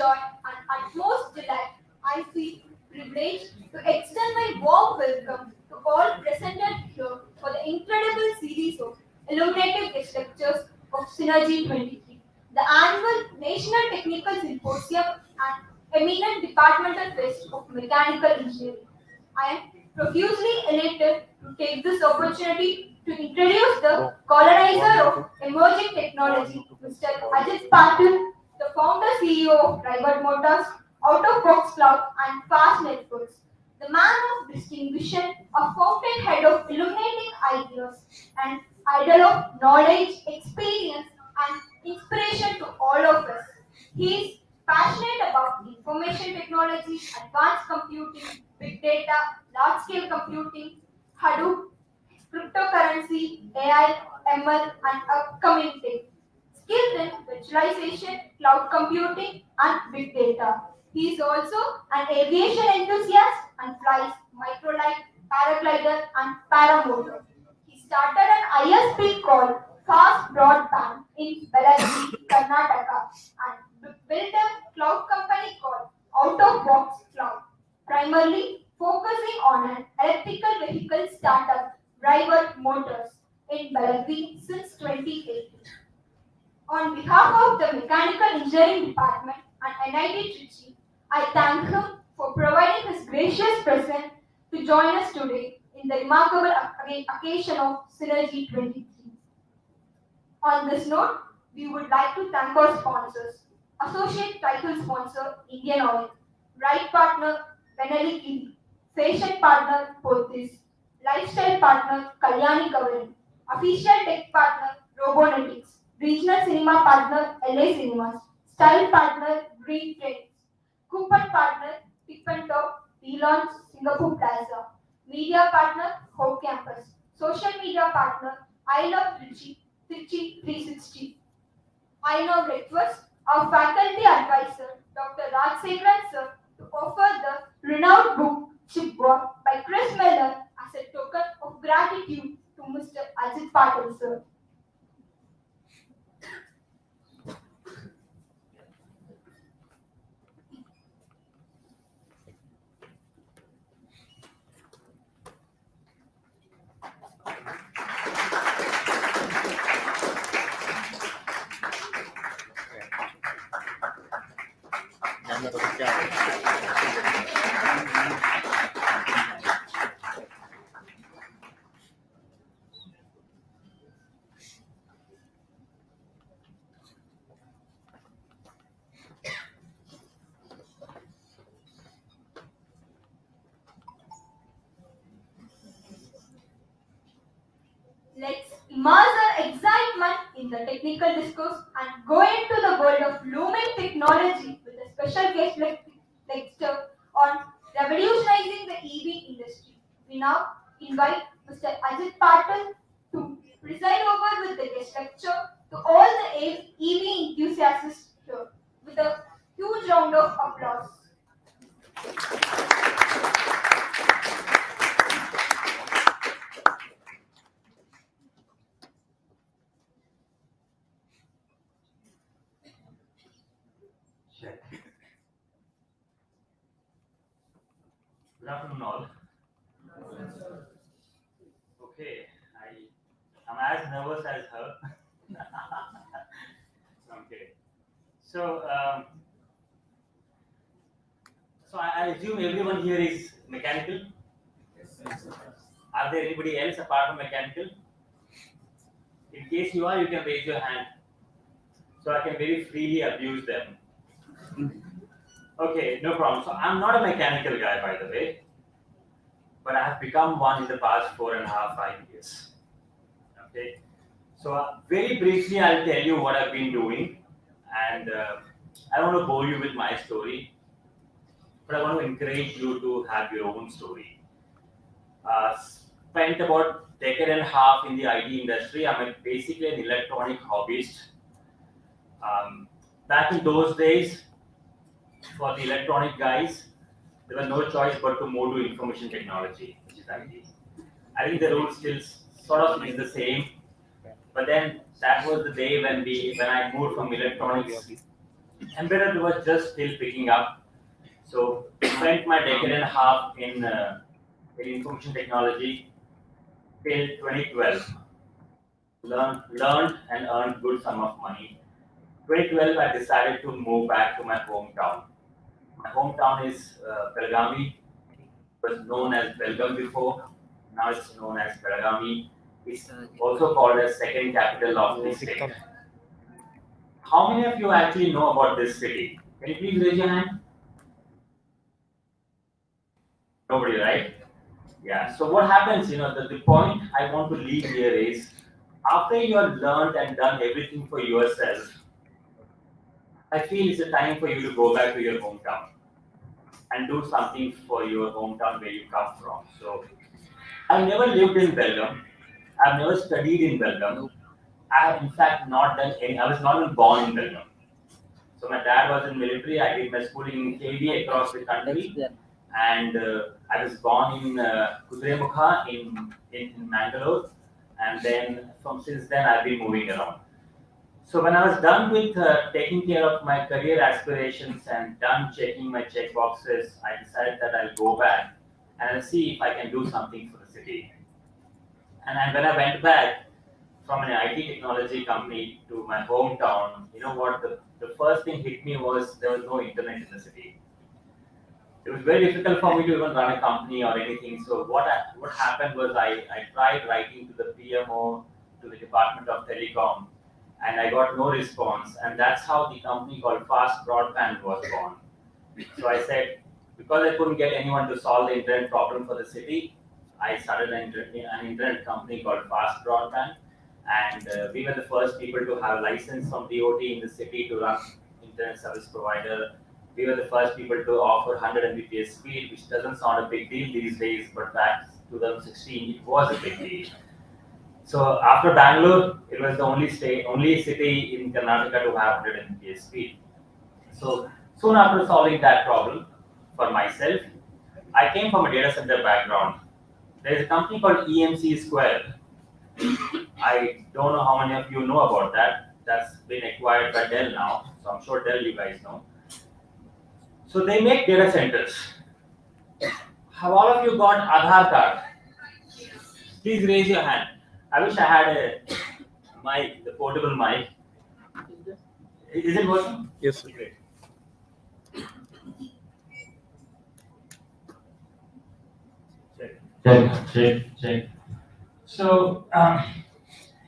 joy and utmost delight, I feel privileged to extend my warm welcome to all presented here for the incredible series of illuminative guest lectures of Synergy 23, the annual National Technical Symposium and eminent departmental fest of mechanical engineering. I am profusely elated to take this opportunity to introduce the colonizer of emerging technology, Mr. Ajit Patil, the founder CEO of RIVOT Motors, OutofBox Cloud, and FAAST Networks. The man of distinction, a fountainhead of illuminating ideas, and idol of knowledge, experience, and inspiration to all of us. He is passionate about information technology, advanced computing, big data, large scale computing, Hadoop, cryptocurrency, AI, ML, and upcoming tech. Skilled in virtualization, cloud computing, and big data. He is also an aviation enthusiast and flies microlight, paraglider, and paramotor. He started an ISP called FAAST Broadband in Belagavi, Karnataka, and built a cloud company called OutofBox Cloud, primarily focusing on an electrical vehicle startup, RIVOT Motors, in Belagavi since 2018. On behalf of the Mechanical Engineering Department and NIT Trichy, I thank him for providing his gracious presence to join us today in the remarkable occasion of Synergy 23. On this note, we would like to thank our sponsors. Associate title sponsor Indian Oil, right partner Benelli Kiri, fashion partner Pothis, lifestyle partner Kalyani Kavali, official tech partner Robonetics, regional cinema partner LA Cinemas, style partner Green Trends, coupon partner Tip and Top, Relaunch Singapore Plaza, media partner Hope Campus, social media partner I Love Trichy, Trichy 360. I now request our faculty advisor, Dr. Raj Segran sir, to offer the renowned book Chipboard by Chris Miller as a token of gratitude to Mr. Ajit Patil sir. Let's immerse our excitement in the technical discourse and go into the world of looming technology with a special guest lecture on revolutionizing the EV industry. We now invite Mr. Ajit Patil to preside over with the guest lecture to all the EV enthusiasts here with a huge round of applause. Good afternoon, all. Okay, I'm as nervous as her. Okay, so I assume everyone here is mechanical. Are there anybody else apart from mechanical? In case you are, you can raise your hand, so I can very freely abuse them. Okay, no problem. So I'm not a mechanical guy, by the way, but I have become one in the past 4.5, 5 years. Okay, so very briefly, I'll tell you what I've been doing, and I don't want to bore you with my story, but I want to encourage you to have your own story. Spent about a decade and a half in the IT industry. I'm basically an electronic hobbyist. Back in those days, for the electronic guys, there was no choice but to move to information technology, which is IT. I think the rule still sort of is the same, but then that was the day when I moved from electronics embedded was just still picking up. So spent my decade and a half in information technology till 2012. Learned and earned good sum of money. 2012, I decided to move back to my hometown. My hometown is Belgavi. It was known as Belgaum before. Now it's known as Belgavi. It's also called as second capital of the state. How many of you actually know about this city? Can you please raise your hand? Nobody, right? Yeah. So what happens, the point I want to leave here is after you have learned and done everything for yourself, I feel it's a time for you to go back to your hometown and do something for your hometown where you come from. So I've never lived in Belgium. I've never studied in Belgium. I have in fact not done any, I was not even born in Belgium. So my dad was in military. I did my schooling in KV across the country. And I was born in Kudremukha in Mangalore. And then since then I've been moving around. So when I was done with taking care of my career aspirations and done checking my check boxes, I decided that I'll go back and I'll see if I can do something for the city. And when I went back from an IT technology company to my hometown, you know what? The first thing hit me was there was no internet in the city. It was very difficult for me to even run a company or anything. So what happened was I tried writing to the PMO, to the Department of Telecom, and I got no response. And that's how the company called FAAST Broadband was born. So I said, because I couldn't get anyone to solve the internet problem for the city, I started an internet company called FAAST Broadband. And we were the first people to have a license from DOT in the city to run internet service provider. We were the first people to offer 100 Mbps speed, which doesn't sound a big deal these days, but back 2016, it was a big deal. So after Bangalore, it was the only city in Karnataka to have 100 Mbps speed. So soon after solving that problem for myself, I came from a data center background. There is a company called EMC Square. I don't know how many of you know about that. That's been acquired by Dell now, so I'm sure Dell you guys know. So they make data centers. Have all of you got Aadhaar card? Please raise your hand. I wish I had a mic, the portable mic. Is it working? Yes, sir. Great. Check. So,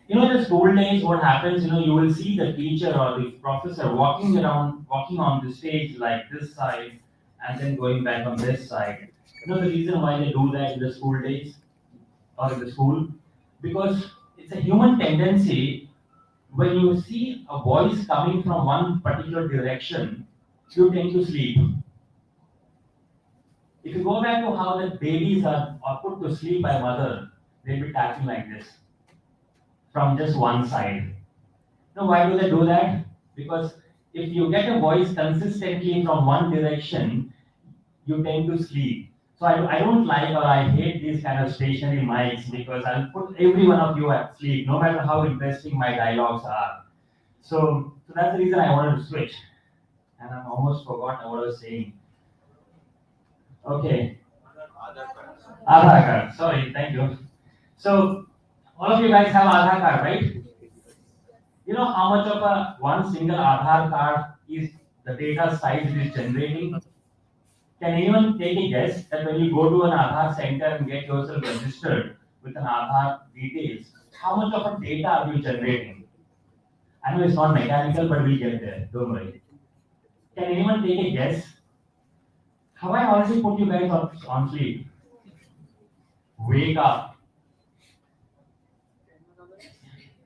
the school days, what happens, you will see the teacher or the professor walking on the stage like this side and then going back on this side. The reason why they do that in the school days or in the school, because it's a human tendency when you see a voice coming from one particular direction, you tend to sleep. If you go back to how the babies are put to sleep by mother, they'll be tapping like this from just one side. Now, why do they do that? Because if you get a voice consistently from one direction, you tend to sleep. So I don't like or I hate these kind of stationary mics because I'll put every one of you at sleep, no matter how interesting my dialogues are. So that's the reason I wanted to switch. And I almost forgot what I was saying. Okay. Aadhaar card. Sorry, thank you. So all of you guys have Aadhaar card, right? You know how much of one single Aadhaar card is the data size it is generating? Can anyone take a guess that when you go to an Aadhaar center and get yourself registered with an Aadhaar details, how much of a data are you generating? I know it's not mechanical, but we'll get there. Don't worry. Can anyone take a guess? Have I already put you guys on sleep? Wake up.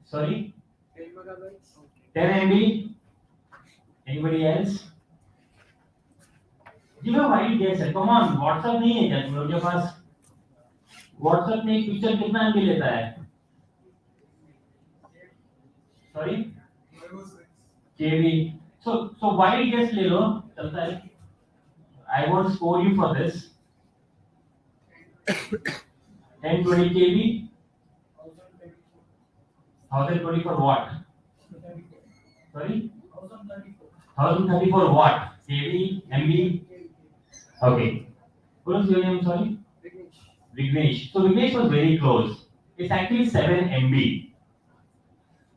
Sorry? 10 MB? Anybody else? Give a wild guess. Come on, WhatsApp नहीं है क्या तुम लोग के पास? WhatsApp में एक picture कितना MB लेता है? Sorry? KB. So wild guess ले लो, चलता है. I won't score you for this. 1020 KB? 1020 for what? Sorry? 1034 what? kV, MB? Okay. What was your name, sorry? Vignesh. So Vignesh was very close. It's actually 7 MB.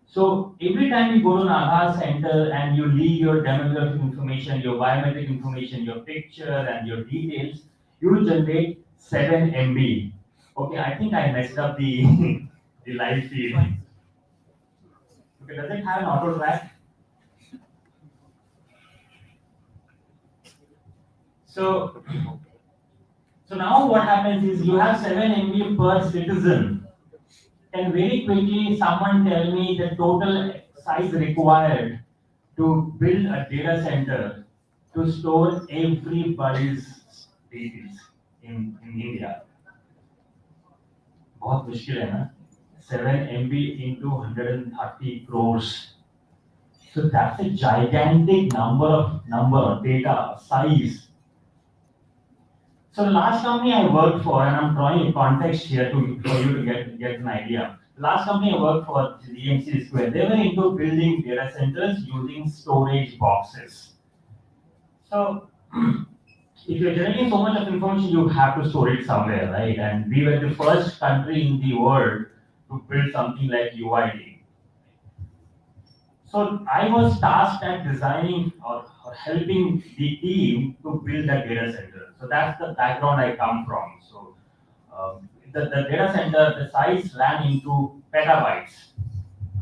So every time you go to an Aadhaar center and you leave your demographic information, your biometric information, your picture and your details, you will generate 7 MB. Okay, I think I messed up the the live feed. Okay, does it have an auto track? So now what happens is you have 7 MB per citizen. Can very quickly someone tell me the total size required to build a data center to store everybody's details in India? बहुत मुश्किल है ना? 7 MB into 130 crores. So that's a gigantic number of data size. So the last company I worked for, and I'm drawing a context here for you to get an idea. The last company I worked for, DMC Square, they were into building data centers using storage boxes. So if you're generating so much of information, you have to store it somewhere, right? And we were the first country in the world to build something like UID. So I was tasked at designing or helping the team to build that data center. So that's the background I come from. So the data center, the size ran into petabytes.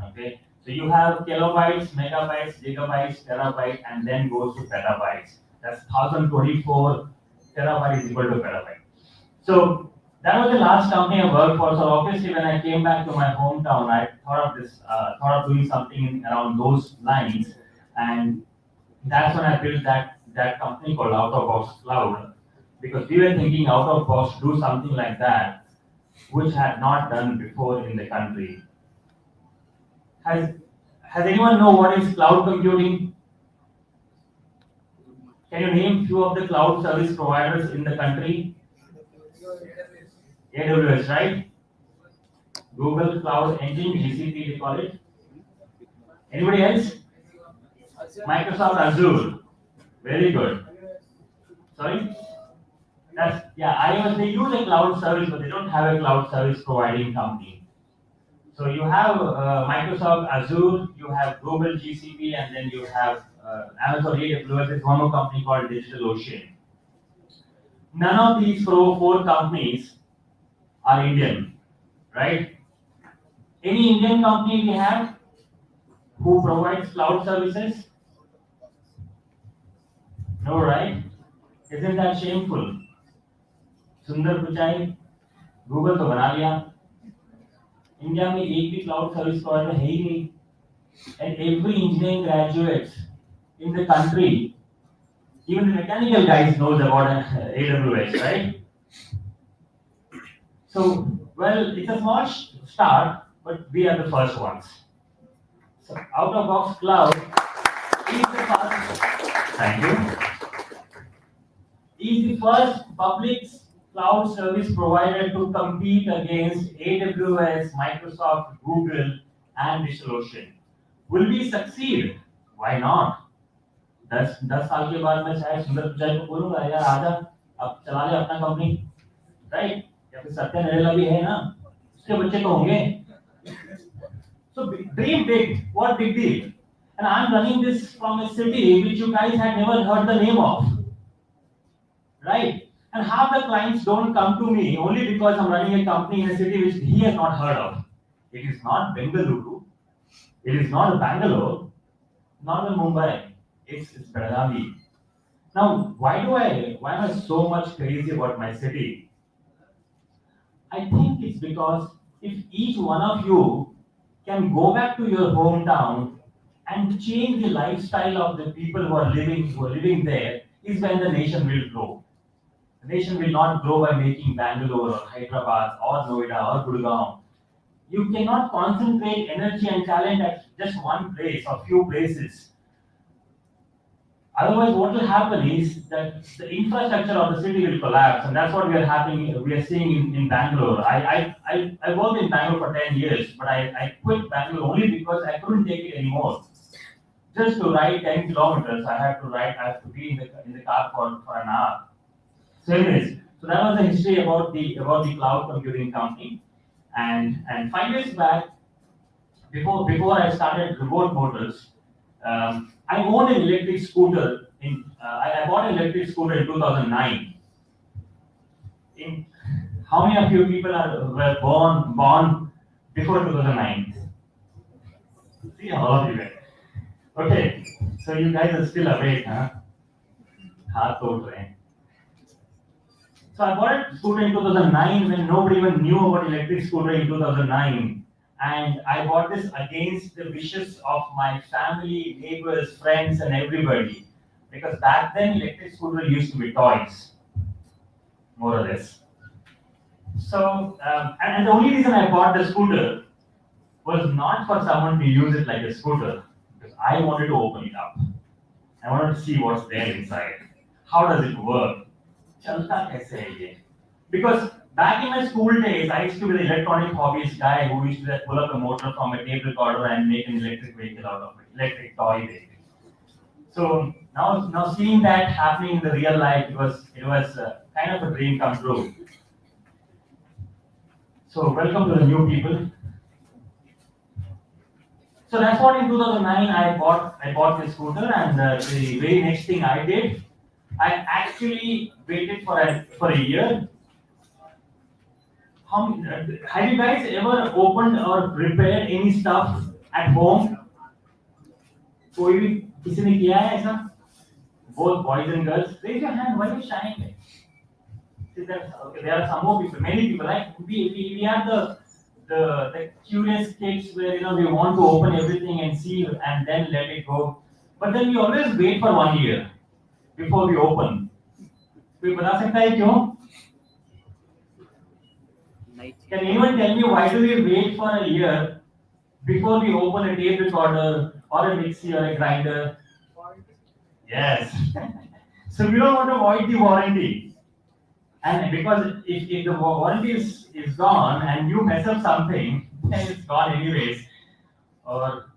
Okay, so you have kilobytes, megabytes, gigabytes, terabyte, and then goes to petabytes. That's 1024 terabyte is equal to petabyte. So that was the last company I worked for. So obviously, when I came back to my hometown, I thought of doing something around those lines, and that's when I built that company called OutofBox Cloud, because we were thinking OutofBox do something like that, which had not done before in the country. Has anyone know what is cloud computing? Can you name few of the cloud service providers in the country? AWS, right? Google Cloud Engine, GCP, they call it. Anybody else? Microsoft Azure. Very good. Sorry? They use a cloud service, but they don't have a cloud service providing company. So you have Microsoft Azure, you have Google GCP, and then you have Amazon AWS. There's one more company called DigitalOcean. None of these four companies are Indian, right? Any Indian company we have who provides cloud services? No, right? Isn't that shameful? Sundar Pichai, Google तो बना लिया. India में एक भी cloud service provider है ही नहीं. And every engineering graduates in the country, even the mechanical guys knows about AWS, right? So, well, it's a small start, but we are the first ones. So, OutofBox Cloud is the first. Thank you. Is the first public cloud service provider to compete against AWS, Microsoft, Google, and DigitalOcean. Will we succeed? Why not? 10 साल के बाद मैं शायद सुंदर पिचाई को बोलूंगा यार आजा अब चला ले अपना कंपनी, राइट? या फिर सत्या नरेला भी है ना, उसके बच्चे तो होंगे. So dream big. What big deal? And I'm running this from a city which you guys had never heard the name of, right? And half the clients don't come to me only because I'm running a company in a city which he has not heard of. It is not Bengaluru. It is not Bangalore. Not Mumbai. It's Belgavi. Now, why am I so much crazy about my city? I think it's because if each one of you can go back to your hometown and change the lifestyle of the people who are living there, is when the nation will grow. The nation will not grow by making Bangalore or Hyderabad or Noida or Gurgaon. You cannot concentrate energy and talent at just one place or few places. Otherwise, what will happen is that the infrastructure of the city will collapse, and that's what we are seeing in Bangalore. I worked in Bangalore for 10 years, but I quit Bangalore only because I couldn't take it anymore. just to ride 10 kilometers, I have to be in the car for an hour. So anyways, so that was the history about the cloud computing company. And 5 years back, before I started RIVOT Motors, I owned an electric scooter. I bought an electric scooter in 2009. In how many of you people were born before 2009? See, all of you guys. Okay, so you guys are still awake, huh? हाथ तोड़ रहे हैं. So I bought a scooter in 2009 when nobody even knew about electric scooter in 2009. And I bought this against the wishes of my family, neighbors, friends, and everybody. Because back then, electric scooter used to be toys, more or less. So, and the only reason I bought the scooter was not for someone to use it like a scooter, because I wanted to open it up. I wanted to see what's there inside. How does it work? Chalta kaise hai ye? Because back in my school days, I used to be the electronic hobbyist guy who used to pull up a motor from a tape recorder and make an electric vehicle out of it, electric toy vehicle. So now seeing that happening in the real life, it was kind of a dream come true. So welcome to the new people. So that's what in 2009 I bought this scooter, and the very next thing I did, I actually waited for a year. Have you guys ever opened or repaired any stuff at home? कोई भी किसी ने किया है ऐसा? Both boys and girls, raise your hand. Why are you shying? There are some more people, many people. Like we are the curious kids where we want to open everything and see and then let it go. But then we always wait for 1 year before we open. कोई बता सकता है क्यों? Can anyone tell me why do we wait for a year before we open a tape recorder or a mixie or a grinder? Yes. So we don't want to void the warranty. And because if the warranty is gone and you mess up something, then it's gone anyways. Or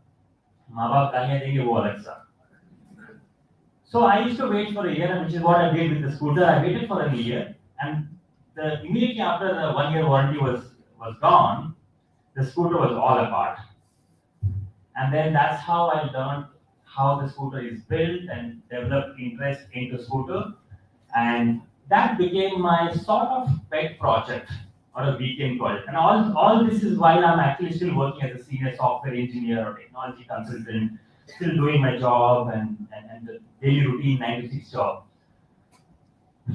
माँ बाप गालियाँ देंगे वो अलग सा. So I used to wait for a year, which is what I did with the scooter. I waited for a year, and immediately after the 1 year warranty was gone, the scooter was all apart. And then that's how I learned how the scooter is built and developed interest into scooter. And that became my sort of pet project or a weekend project. And all this is while I'm actually still working as a senior software engineer or technology consultant, still doing my job and the daily routine 9 to 6 job.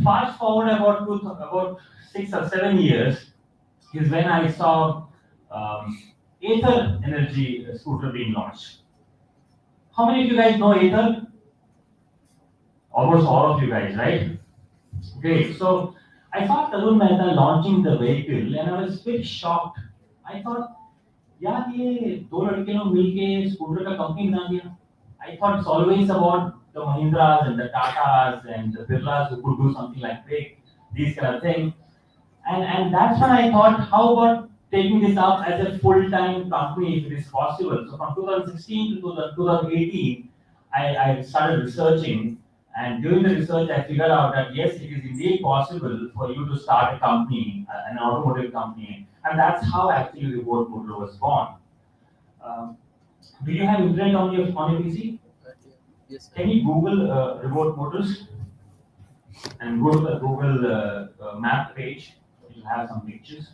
Fast forward about 6 or 7 years is when I saw Ather energy scooter being launched. How many of you guys know Ather? Almost all of you guys, right? Great. So I saw Tarun Mehta launching the vehicle and I was a bit shocked. I thought, यार ये दो लड़के लोग मिलके scooter का company बना दिया. I thought it's always about the Mahindras and the Tatas and the Birlas who could do something like these kind of thing. And that's when I thought, how about taking this up as a full-time company if it is possible? So from 2016 to 2018, I started researching, and during the research I figured out that yes, it is indeed possible for you to start a company, an automotive company, and that's how actually RIVOT Motors was born. Do you have internet on your PC? Yes. Can you Google RIVOT Motors and go to the Google map page? You'll have some pictures.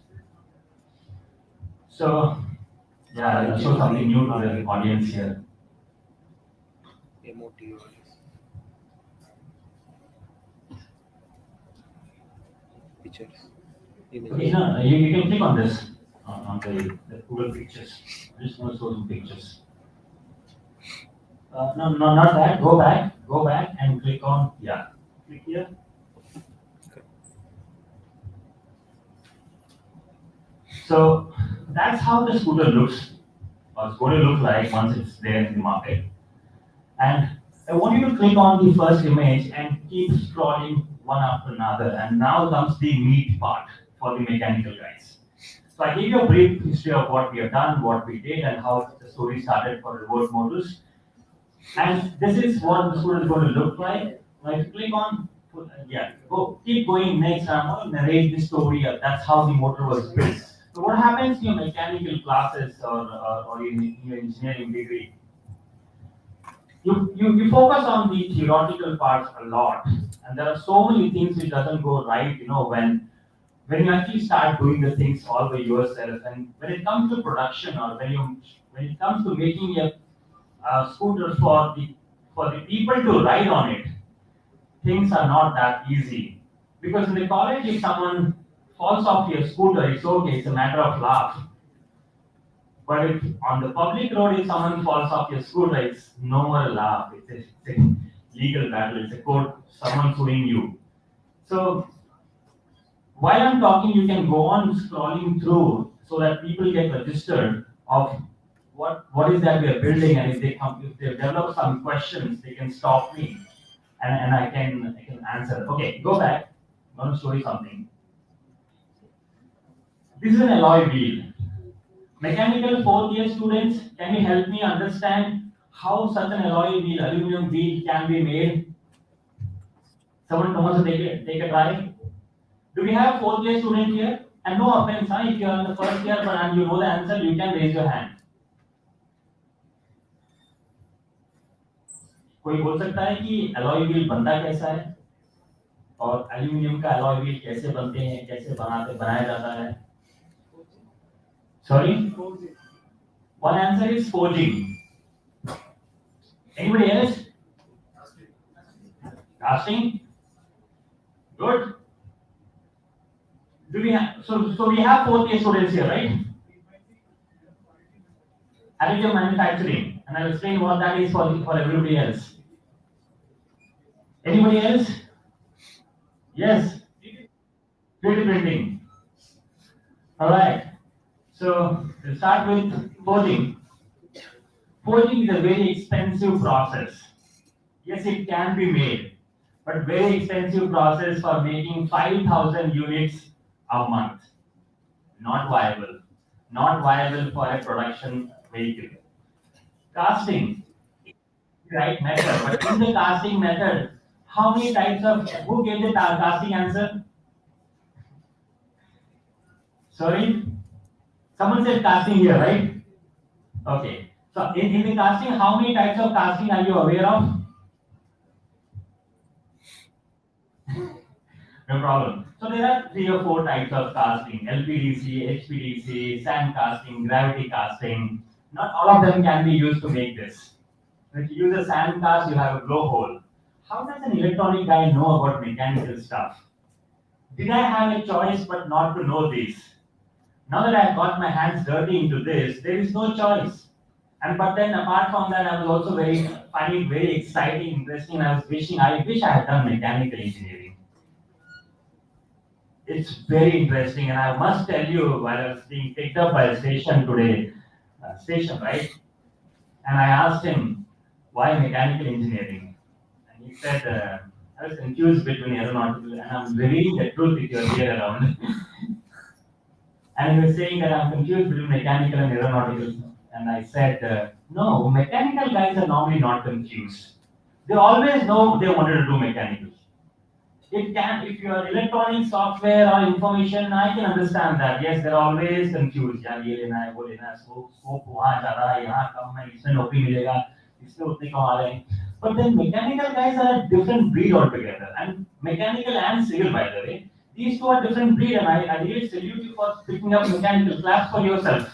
So, yeah, I'll show something new to the audience here. Pictures. Okay, no, you can click on this on the Google Pictures. I'm just going to show some pictures. No, not that. Go back and click on, click here. So that's how the scooter looks, or it's going to look like once it's there in the market. And I want you to click on the first image and keep scrolling one after another. And now comes the meat part for the mechanical guys. So I gave you a brief history of what we have done, what we did, and how the story started for RIVOT Motors. And this is what the student is going to look like. Now, if you click on, keep going next. I'm going to narrate the story. That's how the motor was built. So what happens in your mechanical classes or in your engineering degree? You focus on the theoretical parts a lot, and there are so many things which doesn't go right. When you actually start doing the things all by yourself, and when it comes to production or when it comes to making a scooter for the people to ride on it, things are not that easy. Because in the college, if someone falls off your scooter, it's okay, it's a matter of laugh. But if on the public road, if someone falls off your scooter, it's no more a laugh. It's a legal battle. It's a court, someone suing you. So while I'm talking, you can go on scrolling through so that people get registered of what is that we are building, and if they develop some questions, they can stop me and I can answer. Okay, go back. I'm going to show you something. This is an alloy wheel. Mechanical fourth year students, can you help me understand how such an alloy wheel, aluminum wheel can be made? Someone wants to take a try? Do we have fourth year student here? And no offense, if you are in the first year and you know the answer, you can raise your hand. कोई बोल सकता है कि alloy wheel बनता कैसा है और aluminium का alloy wheel कैसे बनते हैं, कैसे बनाया जाता है? Sorry? One answer is forging. Anybody else? Casting? Good. Do we have so we have fourth year students here, right? Additive manufacturing, and I'll explain what that is for everybody else. Anybody else? Yes. 3D printing. All right. So we'll start with forging. Forging is a very expensive process. Yes, it can be made, but very expensive process for making 5,000 units a month. Not viable. Not viable for a production vehicle. Casting, right method, but in the casting method, how many types of, who gave the casting answer? Sorry? Someone said casting here, right? Okay. So in the casting, how many types of casting are you aware of? No problem. So there are 3 or 4 types of casting: LPDC, HPDC, sand casting, gravity casting. Not all of them can be used to make this. If you use a sand cast, you have a blowhole. How does an electronic guy know about mechanical stuff? Did I have a choice but not to know this? Now that I've got my hands dirty into this, there is no choice. But then apart from that, I was also finding it very exciting, interesting. I wish I had done mechanical engineering. It's very interesting, and I must tell you, while I was being picked up by a station today, right? And I asked him, why mechanical engineering? And he said, I was confused between aeronautical, and I'm revealing the truth if you're here around. And he was saying that I'm confused between mechanical and aeronautical. And I said, no, mechanical guys are normally not confused. They always know they wanted to do mechanical. If you are electronic software or information, I can understand that. Yes, they're always confused. यार ये लेना है, वो लेना है, scope वहाँ ज़्यादा है, यहाँ कम है, इसमें नौकरी मिलेगा, इसमें उतने कमा रहे हैं. But then mechanical guys are a different breed altogether. And mechanical and civil, by the way, these two are different breed. And I really salute you for picking up mechanical. Claps for yourself.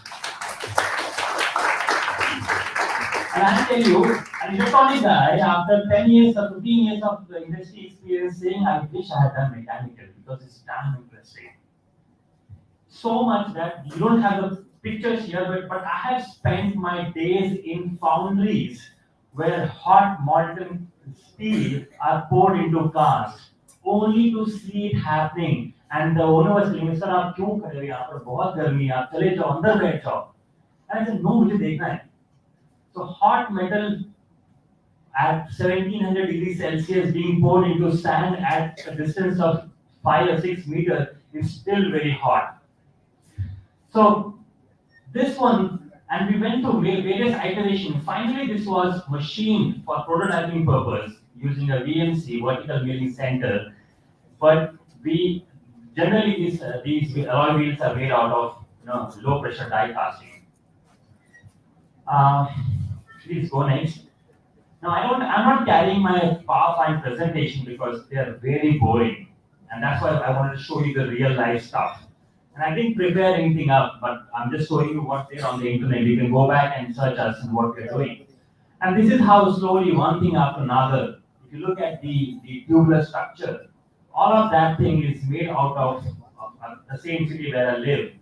And I tell you, an electronic guy, after 10 years or 15 years of the industry experience, saying, I wish I had done mechanical because it's damn interesting. So much that you don't have the pictures here, but I have spent my days in foundries where hot molten steel are poured into cast, only to see it happening. And the owner was telling me, sir, आप क्यों खड़े हो यहाँ पर, बहुत गर्मी है, आप चले जाओ अंदर बैठ जाओ. And I said, no, मुझे देखना है. So hot metal at 1700 degrees Celsius being poured into sand at a distance of 5 or 6 meters is still very hot. So this one, And we went through various iterations. Finally, this was machined for prototyping purpose using a VMC, vertical milling center. But we generally these alloy wheels are made out of low pressure die casting. Please go next. Now I'm not carrying my PowerPoint presentation because they are very boring, and that's why I wanted to show you the real life stuff. And I didn't prepare anything up, but I'm just showing you what's there on the internet. You can go back and search us and what we're doing. And this is how slowly one thing after another. If you look at the tubular structure, all of that thing is made out of the same city where I live,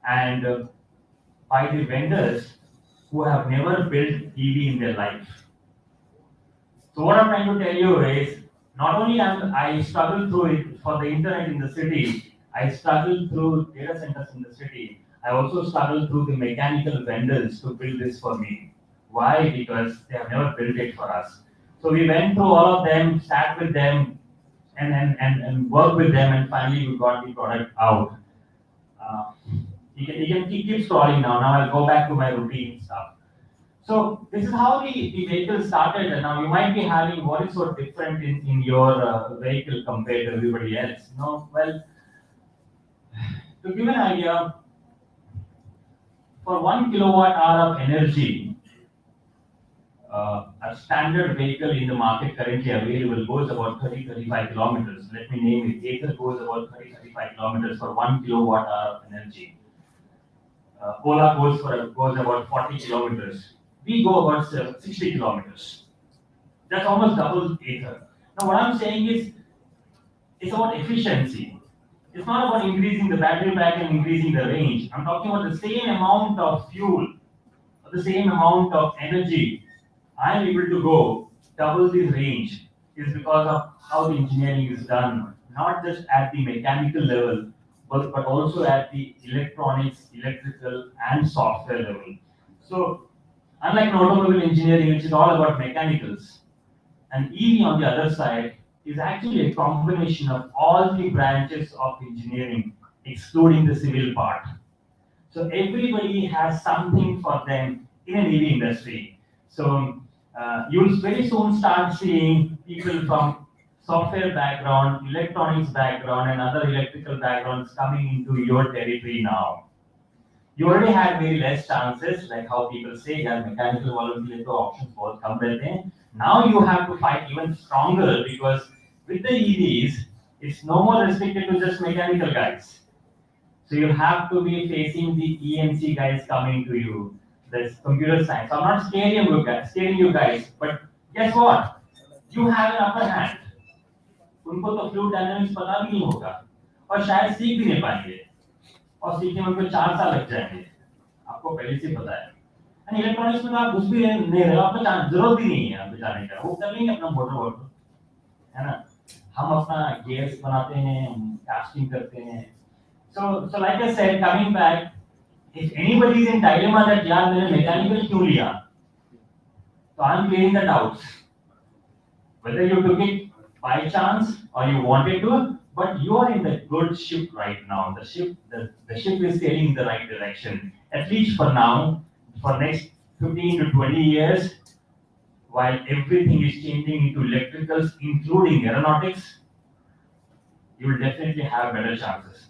and by the vendors who have never built EV in their life. So what I'm trying to tell you is, not only I struggled through it for the internet in the city, I struggled through data centers in the city. I also struggled through the mechanical vendors to build this for me. Why? Because they have never built it for us. So we went through all of them, sat with them, and worked with them, and finally we got the product out. You can keep scrolling now. Now I'll go back to my routine stuff. So this is how the vehicle started, and now you might be having what is so different in your vehicle compared to everybody else. Well, to give an idea, for 1 kilowatt hour of energy, a standard vehicle in the market currently available goes about 30-35 kilometers. Let me name it. Ather goes about 30-35 kilometers for 1 kilowatt hour of energy. Ola goes about 40 kilometers. We go about 60 kilometers. That's almost double Ather. Now what I'm saying is, it's about efficiency. It's not about increasing the battery pack and increasing the range. I'm talking about the same amount of fuel, or the same amount of energy. I'm able to go double this range is because of how the engineering is done, not just at the mechanical level, but also at the electronics, electrical, and software level. So unlike an automobile engineering, which is all about mechanicals, an EV on the other side is actually a combination of all the branches of engineering, excluding the civil part. So everybody has something for them in an EV industry. So you'll very soon start seeing people from software background, electronics background, and other electrical backgrounds coming into your territory now. You already had very less chances, like how people say that mechanical volunteer options both come with it. Now you have to fight even stronger, because with the EVs, it's no more restricted to just mechanical guys. So you have to be facing the EMC guys coming to you. That's computer science. So I'm not scaring you guys, but guess what? You have an upper hand. उनको तो fluid dynamics पता भी नहीं होगा, और शायद सीख भी नहीं पाएंगे, और सीखने में उनको 4 साल लग जाएंगे, आपको पहले से पता है। एंड इलेक्ट्रॉनिक्स में तो आप कुछ भी नहीं रहे, आपको जरूरत भी नहीं है आप जाने का, वो कर लेंगे अपना मोटर वर्क, है ना। हम अपना गियर्स बनाते हैं, कास्टिंग करते हैं। So like I said, coming back, if anybody is in dilemma that यार मैंने मैकेनिकल क्यों लिया, so I'm clearing the doubts. Whether you took it by chance or you wanted to, but you are in the good ship right now. The ship is sailing in the right direction. At least for now, for next 15 to 20 years, while everything is changing into electricals, including aeronautics, you will definitely have better chances.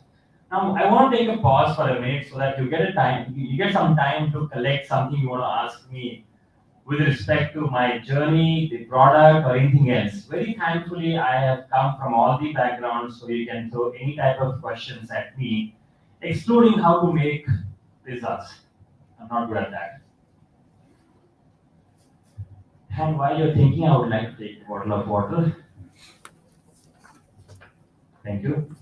Now, I want to take a pause for a minute so that you get some time to collect something you want to ask me with respect to my journey, the product, or anything else. Very thankfully, I have come from all the backgrounds, so you can throw any type of questions at me, excluding how to make pizzas. I'm not good at that. And while you're thinking, I would like to take a bottle of water. Thank you.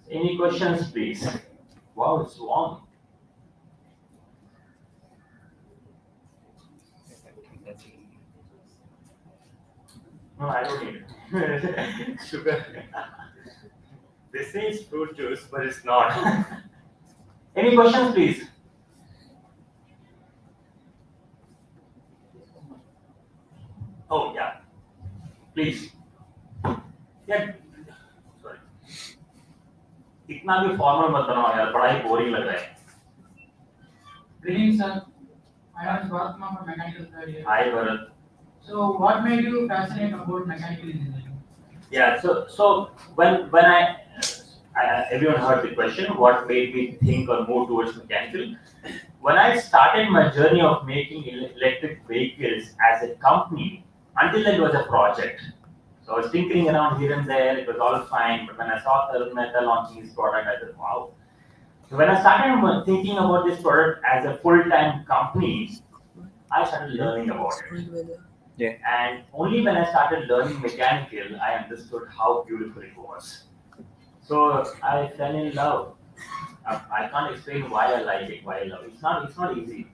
Any questions, please? Wow, it's long. No, I don't need it. Sugar. They say it's fruit juice, but it's not. Any questions, please? Oh, yeah. Please. Yeah. Sorry. इतना भी formal मत बनाओ यार, बड़ा ही boring लग रहा है। Good evening, sir. My name is Bharat from Mechanical Third Year. Hi, Bharat. So, what made you fascinated about mechanical engineering? Yeah, so when everyone heard the question, what made me think or move towards mechanical? When I started my journey of making electric vehicles as a company, until then it was a project. So I was tinkering around here and there, it was all fine. But when I saw Meta launching his product, I said, wow. So when I started thinking about this product as a full-time company, I started learning about it. Yeah. And only when I started learning mechanical, I understood how beautiful it was. So I fell in love. I can't explain why I like it, why I love it. It's not easy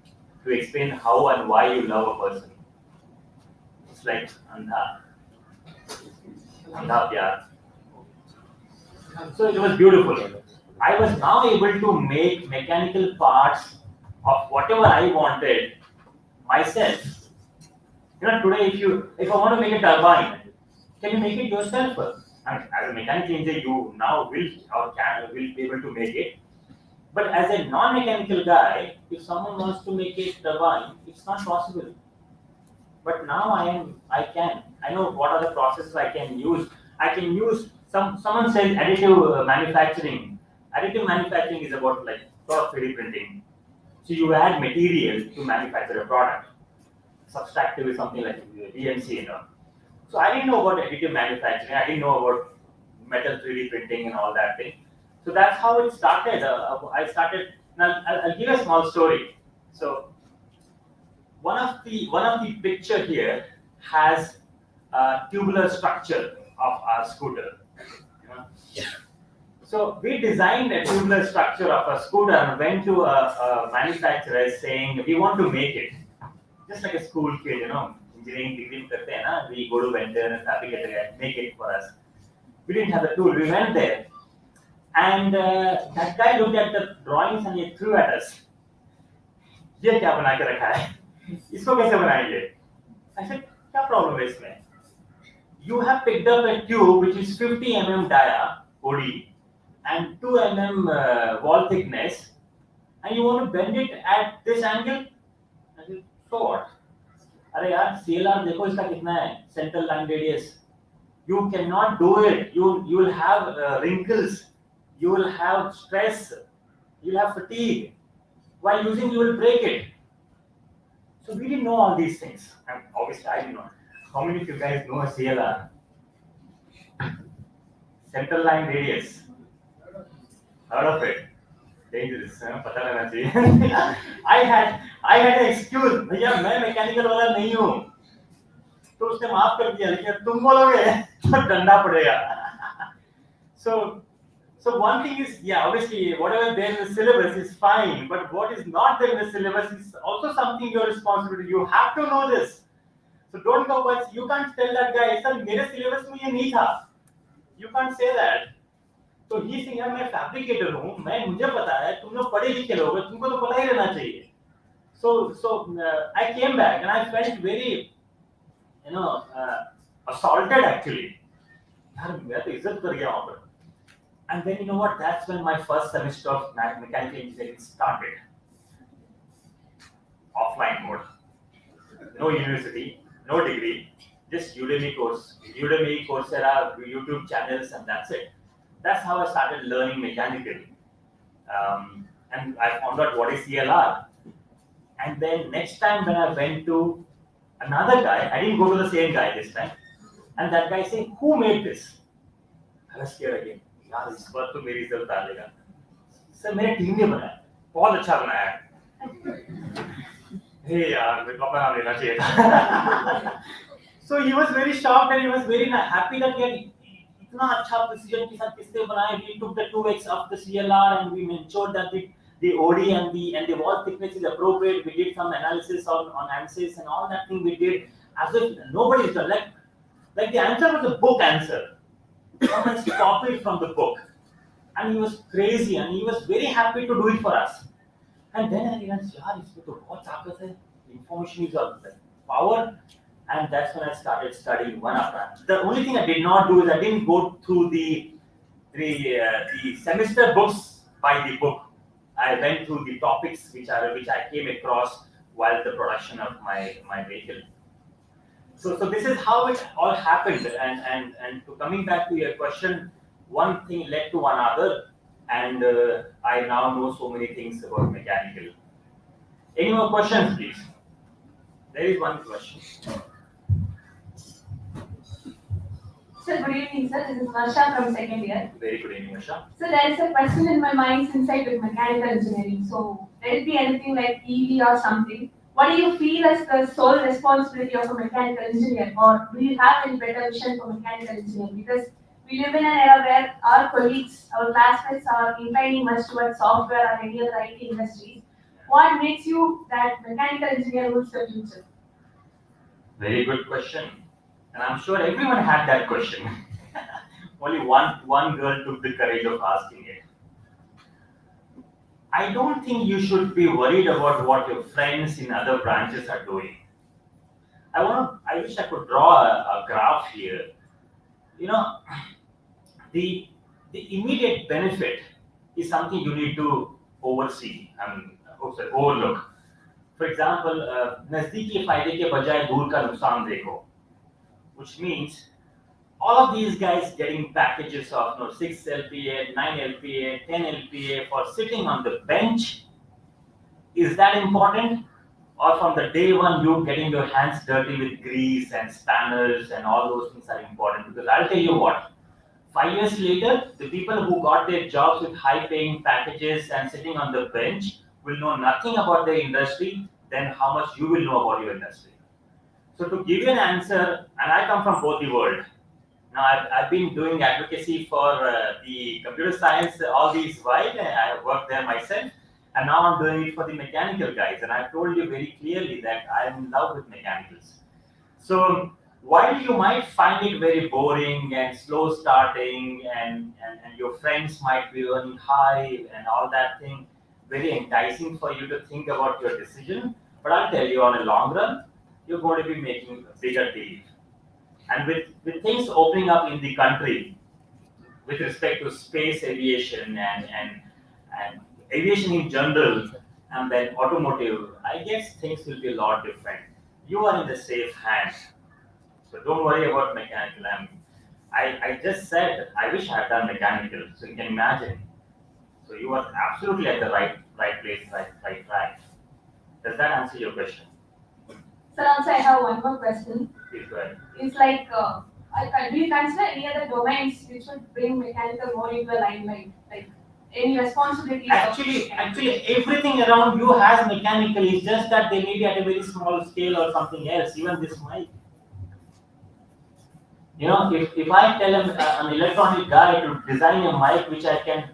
to explain how and why you love a person. It's like andha. Andha pyar. So it was beautiful. I was now able to make mechanical parts of whatever I wanted myself. Today if I want to make a turbine, can you make it yourself? I mean, as a mechanical engineer, you now will be able to make it. But as a non-mechanical guy, if someone wants to make a turbine, it's not possible. But now I can. I know what are the processes I can use. I can use someone says additive manufacturing. Additive manufacturing is about like 3D printing. So you add material to manufacture a product. Subtractive is something like DMC, So I didn't know about additive manufacturing. I didn't know about metal 3D printing and all that thing. So that's how it started. I started. Now I'll give a small story. So one of the picture here has a tubular structure of our scooter. So we designed a tubular structure of a scooter and went to a manufacturer saying we want to make it. Just like a school kid, engineering degree karte hai na, we go to vendor and fabricator make it for us. We didn't have the tool. We went there, and that guy looked at the drawings and he threw at us. ये क्या बना के रखा है? इसको कैसे बनाएंगे? I said, क्या problem है इसमें? You have picked up a tube which is 50 mm dia OD and 2 mm wall thickness, and you want to bend it at this angle? I said, so what? अरे यार CLR देखो इसका कितना है central line radius. You cannot do it. You will have wrinkles. You will have stress. You will have fatigue. While using, you will break it. So we didn't know all these things. And obviously, I didn't know. How many of you guys know a CLR? Central line radius. Heard of it? Dangerous. पता रहना चाहिए. I had an excuse. भैया मैं mechanical वाला नहीं हूँ. तो उसने माफ कर दिया लेकिन तुम बोलोगे तो डंडा पड़ेगा. So one thing is, yeah, obviously whatever there in the syllabus is fine, but what is not there in the syllabus is also something your responsibility. You have to know this. So don't go, but you can't tell that guy, sir, मेरे syllabus में ये नहीं था. You can't say that. तो ही सिंह मैं fabricator हूँ, मुझे पता है, तुम लोग पढ़े लिखे लोग हो, तुमको तो पता ही रहना चाहिए. So I came back and I felt very, assaulted actually. यार मैं तो इज्जत कर गया वहाँ पर. And then you know what? That's when my first semester of mechanical engineering started. Offline mode, no university, no degree, just Udemy course, Udemy, Coursera, YouTube channels, and that's it. That's how I started learning mechanical. And I found out what is CLR. And then next time when I went to another guy, I didn't go to the same guy this time. And that guy said, who made this? I was scared again. यार इस बार तो मेरी इज्जत डालेगा. Sir मेरे team ने बनाया, बहुत अच्छा बनाया है. हे यार मेरे को अपना नाम लेना चाहिए था. So he was very shocked and he was very happy that we इतना अच्छा precision के साथ किसने बनाया. We took the 2x of the CLR and we ensured that the OD and the wall thickness is appropriate. We did some analysis on answers and all that thing we did as if nobody's done. Like the answer was a book answer. Someone copied from the book, and he was crazy, and he was very happy to do it for us. And then I realized, yaar, इसमें तो बहुत ताकत है. Information is power, and that's when I started studying one after another. The only thing I did not do is I didn't go through the semester books by the book. I went through the topics which I came across while the production of my vehicle. So this is how it all happened. And to coming back to your question, one thing led to another, and I now know so many things about mechanical. Any more questions, please? There is one question. Sir, good evening, sir. This is Varsha from second year. Very good evening, Asha. So there is a question in my mind since I took mechanical engineering. So let it be anything like EV or something. What do you feel as the sole responsibility of a mechanical engineer, or do you have any better vision for mechanical engineering? Because we live in an era where our colleagues, our classmates are inclining much towards software or any other IT industries. What makes you that mechanical engineer who's the future? Very good question. And I'm sure everyone had that question. Only one girl took the courage of asking it. I don't think you should be worried about what your friends in other branches are doing. I wish I could draw a graph here. You know, the immediate benefit is something you need to oversee and overlook. For example, नजदीकी फायदे के बजाय दूर का नुकसान देखो, which means all of these guys getting packages of 6 LPA, 9 LPA, 10 LPA for sitting on the bench, is that important? Or from the day one you getting your hands dirty with grease and spanners and all those things are important? Because I'll tell you what, 5 years later, the people who got their jobs with high paying packages and sitting on the bench will know nothing about their industry, then how much you will know about your industry. So to give you an answer, and I come from both the world. Now I've been doing advocacy for the computer science all these while, and I have worked there myself, and now I'm doing it for the mechanical guys. And I've told you very clearly that I'm in love with mechanicals. So while you might find it very boring and slow starting, and your friends might be earning high and all that thing, very enticing for you to think about your decision, but I'll tell you, on a long run, you're going to be making a bigger deal. And with things opening up in the country with respect to space aviation and aviation in general, and then automotive, I guess things will be a lot different. You are in the safe hands. So don't worry about mechanical. I just said, I wish I had done mechanical. So you can imagine. So you are absolutely at the right place, right track. Does that answer your question? Sir, also I have one more question. Please go ahead. It's like, do you consider any other domains which should bring mechanical more into the limelight? Like any responsibilities? Actually, everything around you has mechanical. It's just that they may be at a very small scale or something else. Even this mic. If I tell an electronic guy to design a mic which I can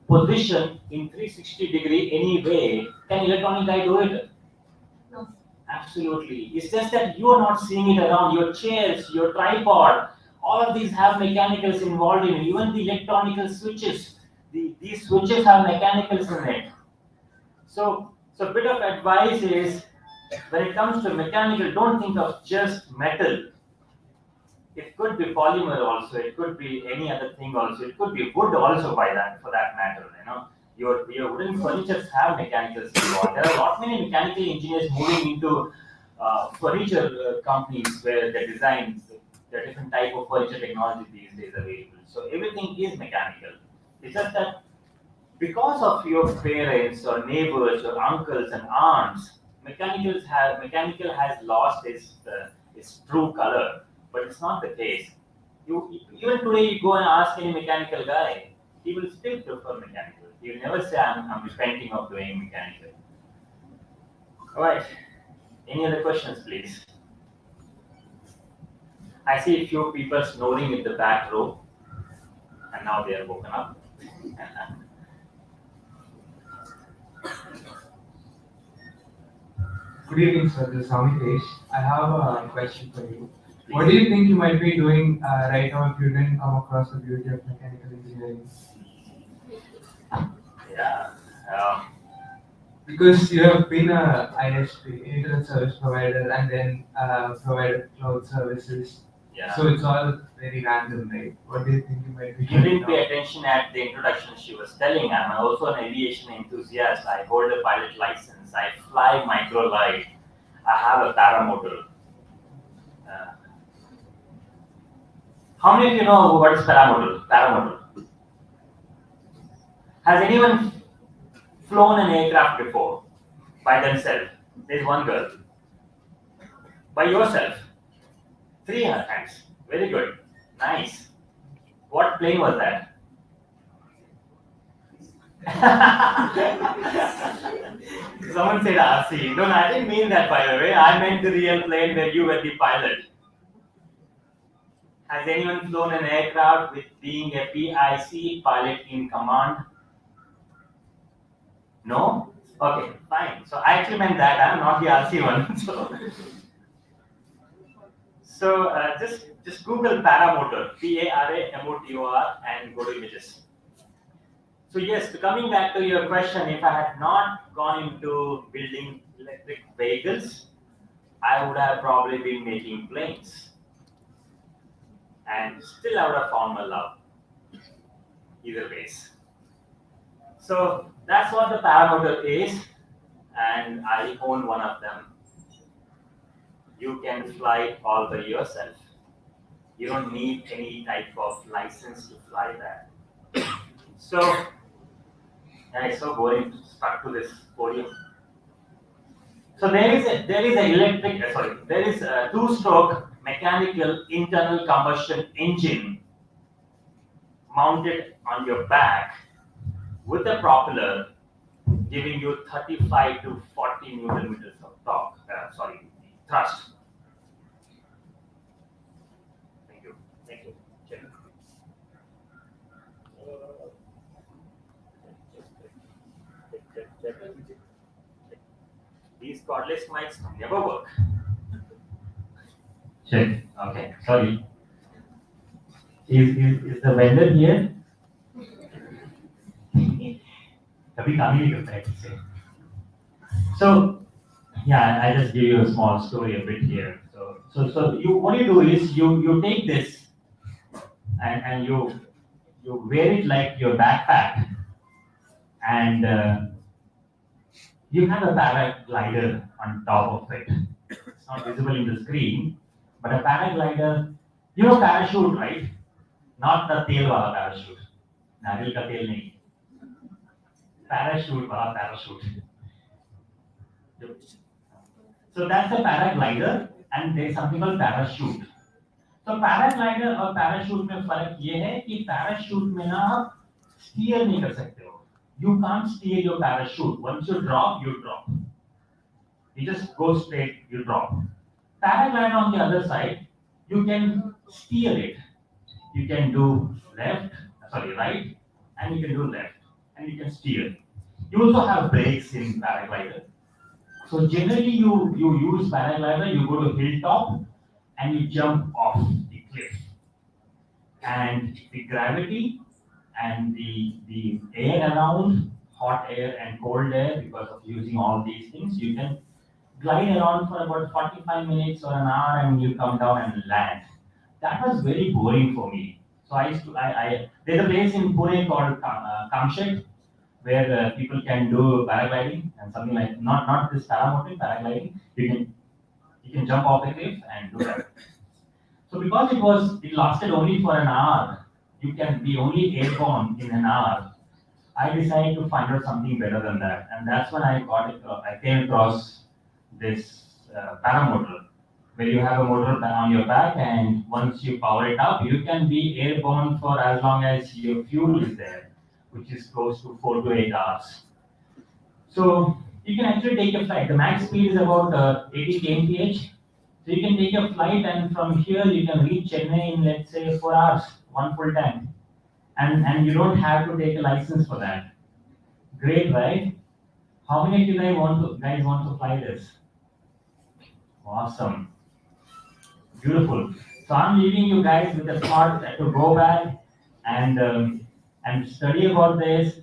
position in 360 degree any way, can electronic guy do it? No. Absolutely. It's just that you are not seeing it around. Your chairs, your tripod, all of these have mechanicals involved in it. Even the electronical switches, these switches have mechanicals in it. So a bit of advice is, when it comes to mechanical, don't think of just metal. It could be polymer also. It could be any other thing also. It could be wood also, for that matter. Your wooden furnitures have mechanicals involved. There are a lot many mechanical engineers moving into furniture companies where they design the different type of furniture technology these days available. So everything is mechanical. It's just that because of your parents or neighbors or uncles and aunts, mechanical has lost its true color. But it's not the case. Even today, you go and ask any mechanical guy, he will still prefer mechanical. He will never say, I'm repenting of doing mechanical. All right. Any other questions, please? I see a few people snoring in the back row, and now they are woken up. Good evening, sir. This is Amitesh. I have a question for you. What do you think you might be doing right now if you didn't come across the beauty of mechanical engineering? Yeah. Because you have been a ISP, internet service provider, and then provided cloud services. Yeah. So it's all very random, right? What do you think you might be You didn't doing pay now? attention at the introduction she was telling. I'm also an aviation enthusiast. I hold a pilot license. I fly microlight. I have a paramotor. Uh, how many of you know what is paramotor? Paramotor. Has anyone flown an aircraft before by themselves? There's one girl. By yourself. 3 hands. Very good. Nice. What plane was that? Someone said RC. No, I didn't mean that, by the way. I meant the real plane where you were the pilot. Has anyone flown an aircraft with being a PIC, pilot in command? No? Okay, fine. So I actually meant that, not the RC one. So just Google paramotor, PARAMOTOR, and go to images. So yes, coming back to your question, if I had not gone into building electric vehicles, I would have probably been making planes. And still I would have found my love, either ways. So that's what the paramotor is, and I own one of them. You can fly all by yourself. You don't need any type of license to fly that. So, yeah, it's so boring to stuck to this podium. So there is a two-stroke mechanical internal combustion engine mounted on your back with a propeller giving you 35 to 40 newton meters of thrust. Thank you. Check. These cordless mics never work. Check. Okay. Sorry. Is the vendor here? कभी काम ही नहीं करता है किससे. So yeah, I just give you a small story a bit here. So you what you do is you take this and you wear it like your backpack, and you have a paraglider on top of it. It's not visible in the screen, but a paraglider, you know parachute, right? Not the tail wala parachute. Naril ka tail nahi. Parachute wala parachute. So that's a paraglider, and there's something called parachute. So paraglider और parachute में फर्क ये है कि parachute में ना आप steer नहीं कर सकते हो. You can't steer your parachute. Once you drop, you drop. You just go straight, you drop. Paraglider on the other side, you can steer it. You can do right, and you can do left, and you can steer. You also have brakes in paraglider. So generally, you use paraglider. You go to hilltop, and you jump off the cliff. And the gravity and the air around, hot air and cold air, because of using all these things, you can glide around for about 45 minutes or an hour, and you come down and land. That was very boring for me. So there's a place in Pune called Kamshet, where people can do paragliding and something like not this paramotoring, paragliding. You can jump off the cliff and do that. So because it lasted only for an hour, you can be only airborne in an hour. I decided to find out something better than that, and that's when I came across this paramotor, where you have a motor on your back, and once you power it up, you can be airborne for as long as your fuel is there, which is close to 4 to 8 hours. So you can actually take a flight. The max speed is about 80 kmph. So you can take a flight, and from here you can reach Chennai in, let's say, 4 hours, one full tank. And you don't have to take a license for that. Great, right? How many of you guys want to fly this? Awesome. Beautiful. So I'm leaving you guys with a thought to go back and study about this.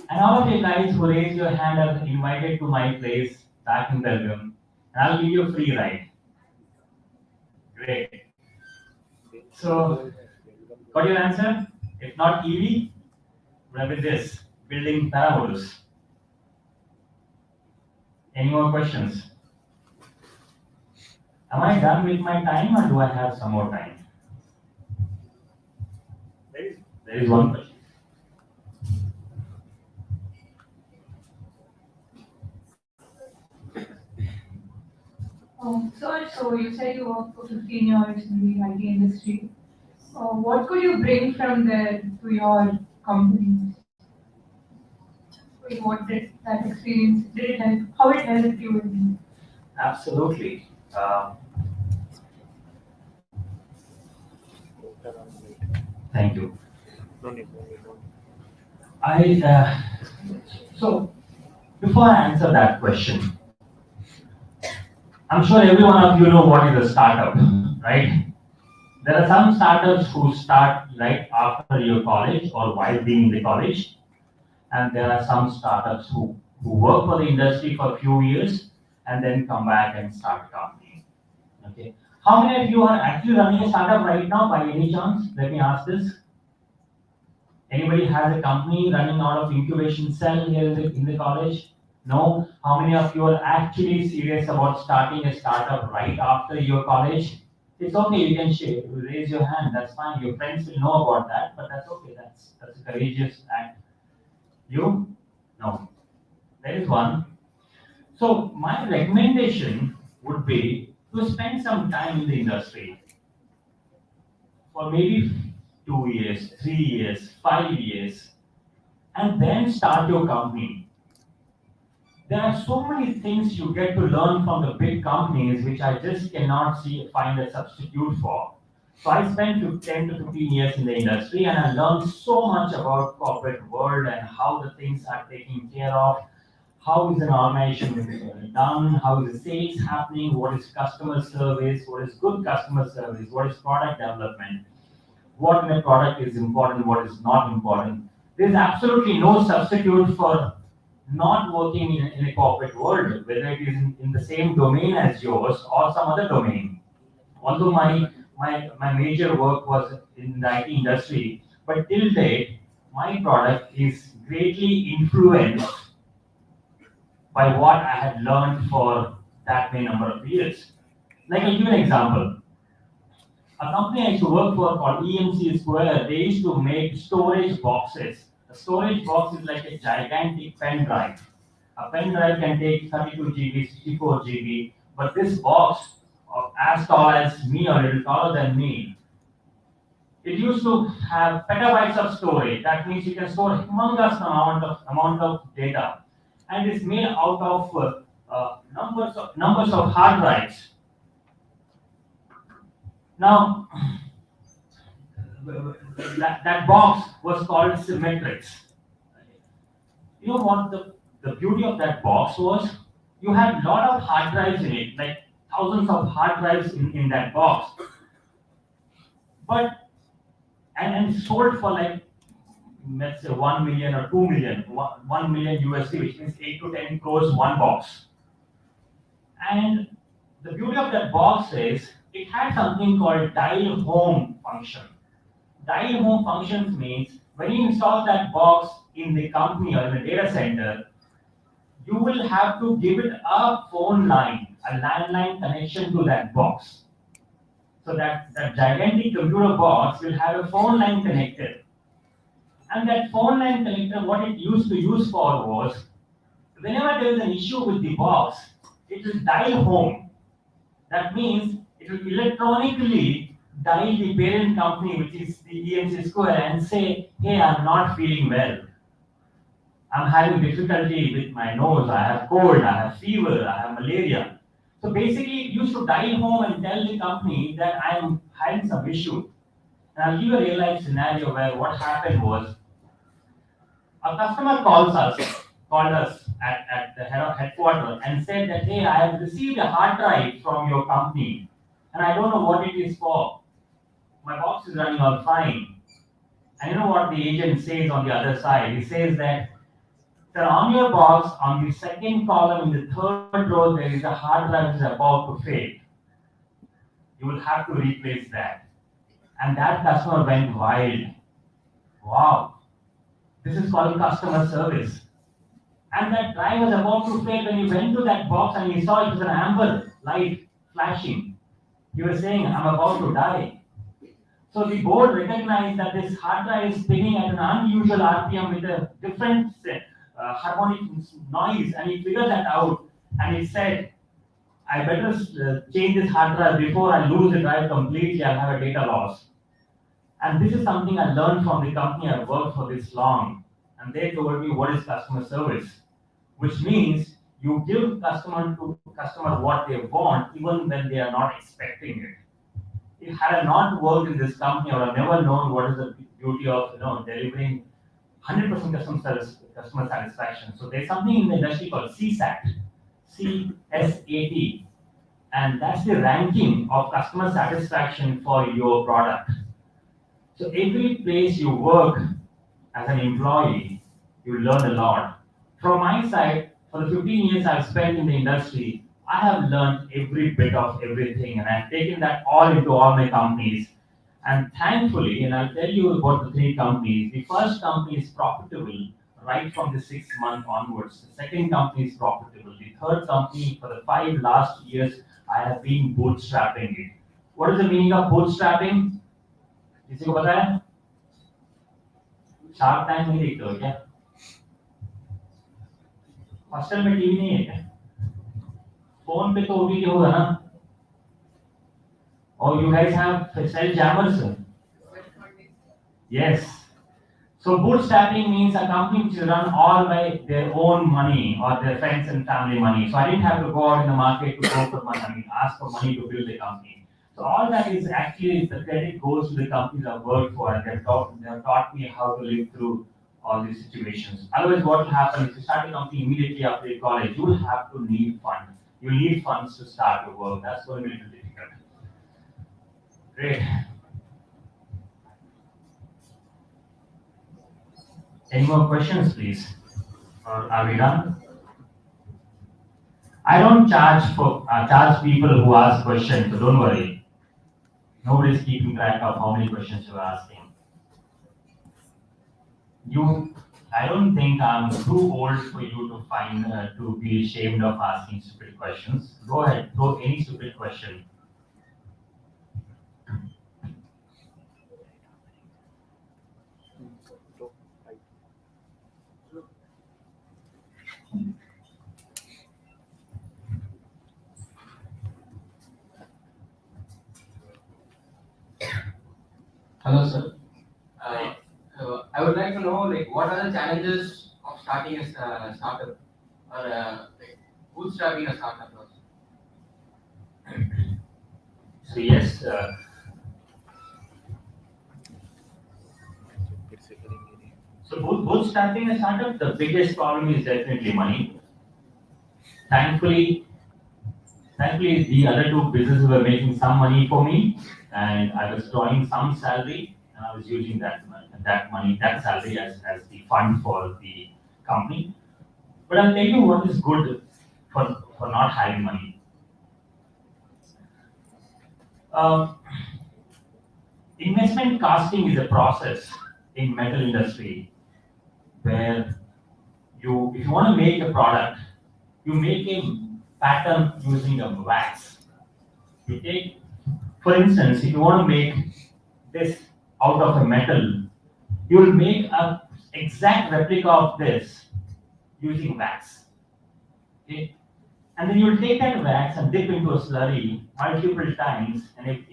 And all of you guys who raise your hand are invited to my place back in Belgium, and I'll give you a free ride. Great. So, what your answer? If not EV, what with this? Building parabolas. Any more questions? Am I done with my time or do I have some more time? There is one question. So you said you worked for 15 years in the IT industry. What could you bring from there to your company? What did that experience, did it help, how it helped you in? Absolutely. Thank you. No need, no need, no I need. so before I answer that question, I'm sure every one of you know what is a startup, right? There are some startups who start right after your college or while being in the college, and there are some startups who work for the industry for a few years and then come back and start a company. Okay. How many of you are actually running a startup right now by any chance? Let me ask this. Anybody has a company running out of incubation cell here in the college? No? How many of you are actually serious about starting a startup right after your college? It's okay, you can share, raise your hand, that's fine. Your friends will know about that, but that's okay, that's a courageous act. You? No. There is one. So my recommendation would be to spend some time in the industry for maybe 2 years, 3 years, 5 years, and then start your company. There are so many things you get to learn from the big companies which I just cannot find a substitute for. So I spent 10 to 15 years in the industry and I learned so much about corporate world and how the things are taken care of, how is an organization done, how is the sales happening, what is customer service, what is good customer service, what is product development, what in a product is important, what is not important. There's absolutely no substitute for not working in a corporate world, whether it is in the same domain as yours or some other domain. Although my major work was in the IT industry, but till date, my product is greatly influenced by what I had learned for that many number of years. Like I'll give an example. A company I used to work for called EMC Square, they used to make storage boxes. A storage box is like a gigantic pen drive. A pen drive can take 32 GB, 64 GB, but this box, as tall as me or a little taller than me, it used to have petabytes of storage. That means you can store humongous amount of data, and it's made out of numbers of hard drives. Now, that box was called Symmetrix. You know what the beauty of that box was? You had a lot of hard drives in it, like thousands of hard drives in that box. But and sold for like, let's say 1 million or 2 million, 1 million USD, which means 8 to 10 crores one box. And the beauty of that box is it had something called dial home function. Dial home functions means when you install that box in the company or in the data center, you will have to give it a phone line, a landline connection to that box. So that gigantic computer box will have a phone line connected. And that phone line connector, what it used to use for was, whenever there is an issue with the box, it will dial home. That means it will electronically dial the parent company, which is the EMC Square, and say, hey, I'm not feeling well. I'm having difficulty with my nose, I have cold, I have fever, I have malaria. So basically, it used to dial home and tell the company that I'm having some issue. And I'll give a real life scenario where what happened was, a customer called us at the headquarters and said that, hey, I have received a hard drive from your company and I don't know what it is for. My box is running all fine. And you know what the agent says on the other side? He says that, sir, on your box, on the second column in the third row, there is a hard drive that is about to fail. You will have to replace that. And that customer went wild. Wow, this is called customer service. And that guy was about to fail when he went to that box and he saw it was an amber light flashing. He was saying, I'm about to die. So the board recognized that this hard drive is spinning at an unusual RPM with a different harmonic noise, and he figured that out. And he said, I better change this hard drive before I lose the drive completely. I'll have a data loss. And this is something I learned from the company I've worked for this long. And they told me what is customer service, which means you give customer what they want even when they are not expecting it. Had I not worked in this company, I would have never known what is the beauty of delivering 100% customer satisfaction. So there's something in the industry called CSAT, CSAT, and that's the ranking of customer satisfaction for your product. So every place you work as an employee, you learn a lot. From my side, for the 15 years I've spent in the industry, I have learned every bit of everything, and I've taken that all into all my companies. And thankfully, and I'll tell you about the 3 companies. The first company is profitable right from the 6th month onwards. The second company is profitable. The third company, for the 5 last years, I have been bootstrapping it. What is the meaning of bootstrapping? किसी को पता है? Shark tank नहीं देखते हो क्या? Hostel में TV नहीं है क्या? फोन पे तो ओटीटी होगा ना? Or you guys have cell jammers? Yes. So bootstrapping means a company which is run all by their own money or their friends and family money. So I didn't have to go out in the market to go for money, ask for money to build the company. So all that is actually the credit goes to the companies I've worked for, and they've taught me how to live through all these situations. Otherwise, what will happen if you start a company immediately after college, you will have to need funds. You need funds to start your work. That's going to be a little difficult. Great. Any more questions, please? Or are we done? I don't charge people who ask questions, so don't worry. Nobody's keeping track of how many questions you're asking. I don't think I'm too old for you to be ashamed of asking stupid questions. Go ahead, throw any stupid question. Hello, sir. I would like to know, like, what are the challenges of starting a startup or bootstrapping a startup? So yes, so bootstrapping a startup, the biggest problem is definitely money. Thankfully, the other 2 businesses were making some money for me, and I was drawing some salary, and I was using that salary as the fund for the company. But I'll tell you what is good for not having money. Investment casting is a process in metal industry where if you want to make a product, you make a pattern using a wax. You take, for instance, if you want to make this out of a metal, you will make an exact replica of this using wax. Okay? And then you will take that wax and dip into a slurry multiple times, and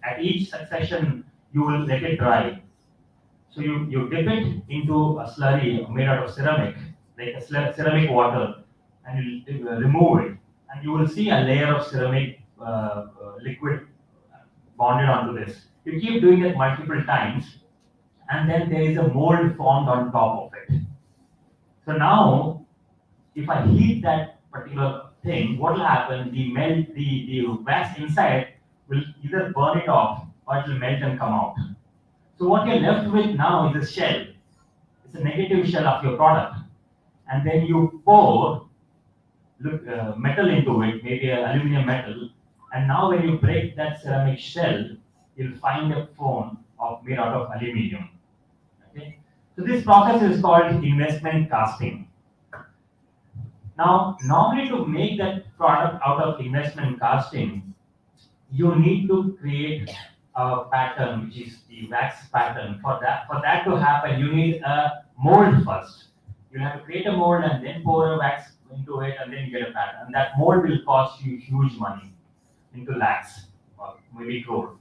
at each succession, you will let it dry. So you dip it into a slurry made out of ceramic, like a ceramic water, and you remove it, and you will see a layer of ceramic liquid bonded onto this. You keep doing it multiple times, and then there is a mold formed on top of it. So now, if I heat that particular thing, what will happen? The wax inside will either burn it off or it will melt and come out. So what you're left with now is a shell. It's a negative shell of your product. And then you pour metal into it, maybe an aluminum metal. And now when you break that ceramic shell, you'll find a phone made out of aluminium. Okay? So this process is called investment casting. Now, normally to make that product out of investment casting, you need to create a pattern, which is the wax pattern. For that to happen, you need a mold first. You have to create a mold and then pour a wax into it, and then you get a pattern. And that mold will cost you huge money, into lakhs or maybe crore.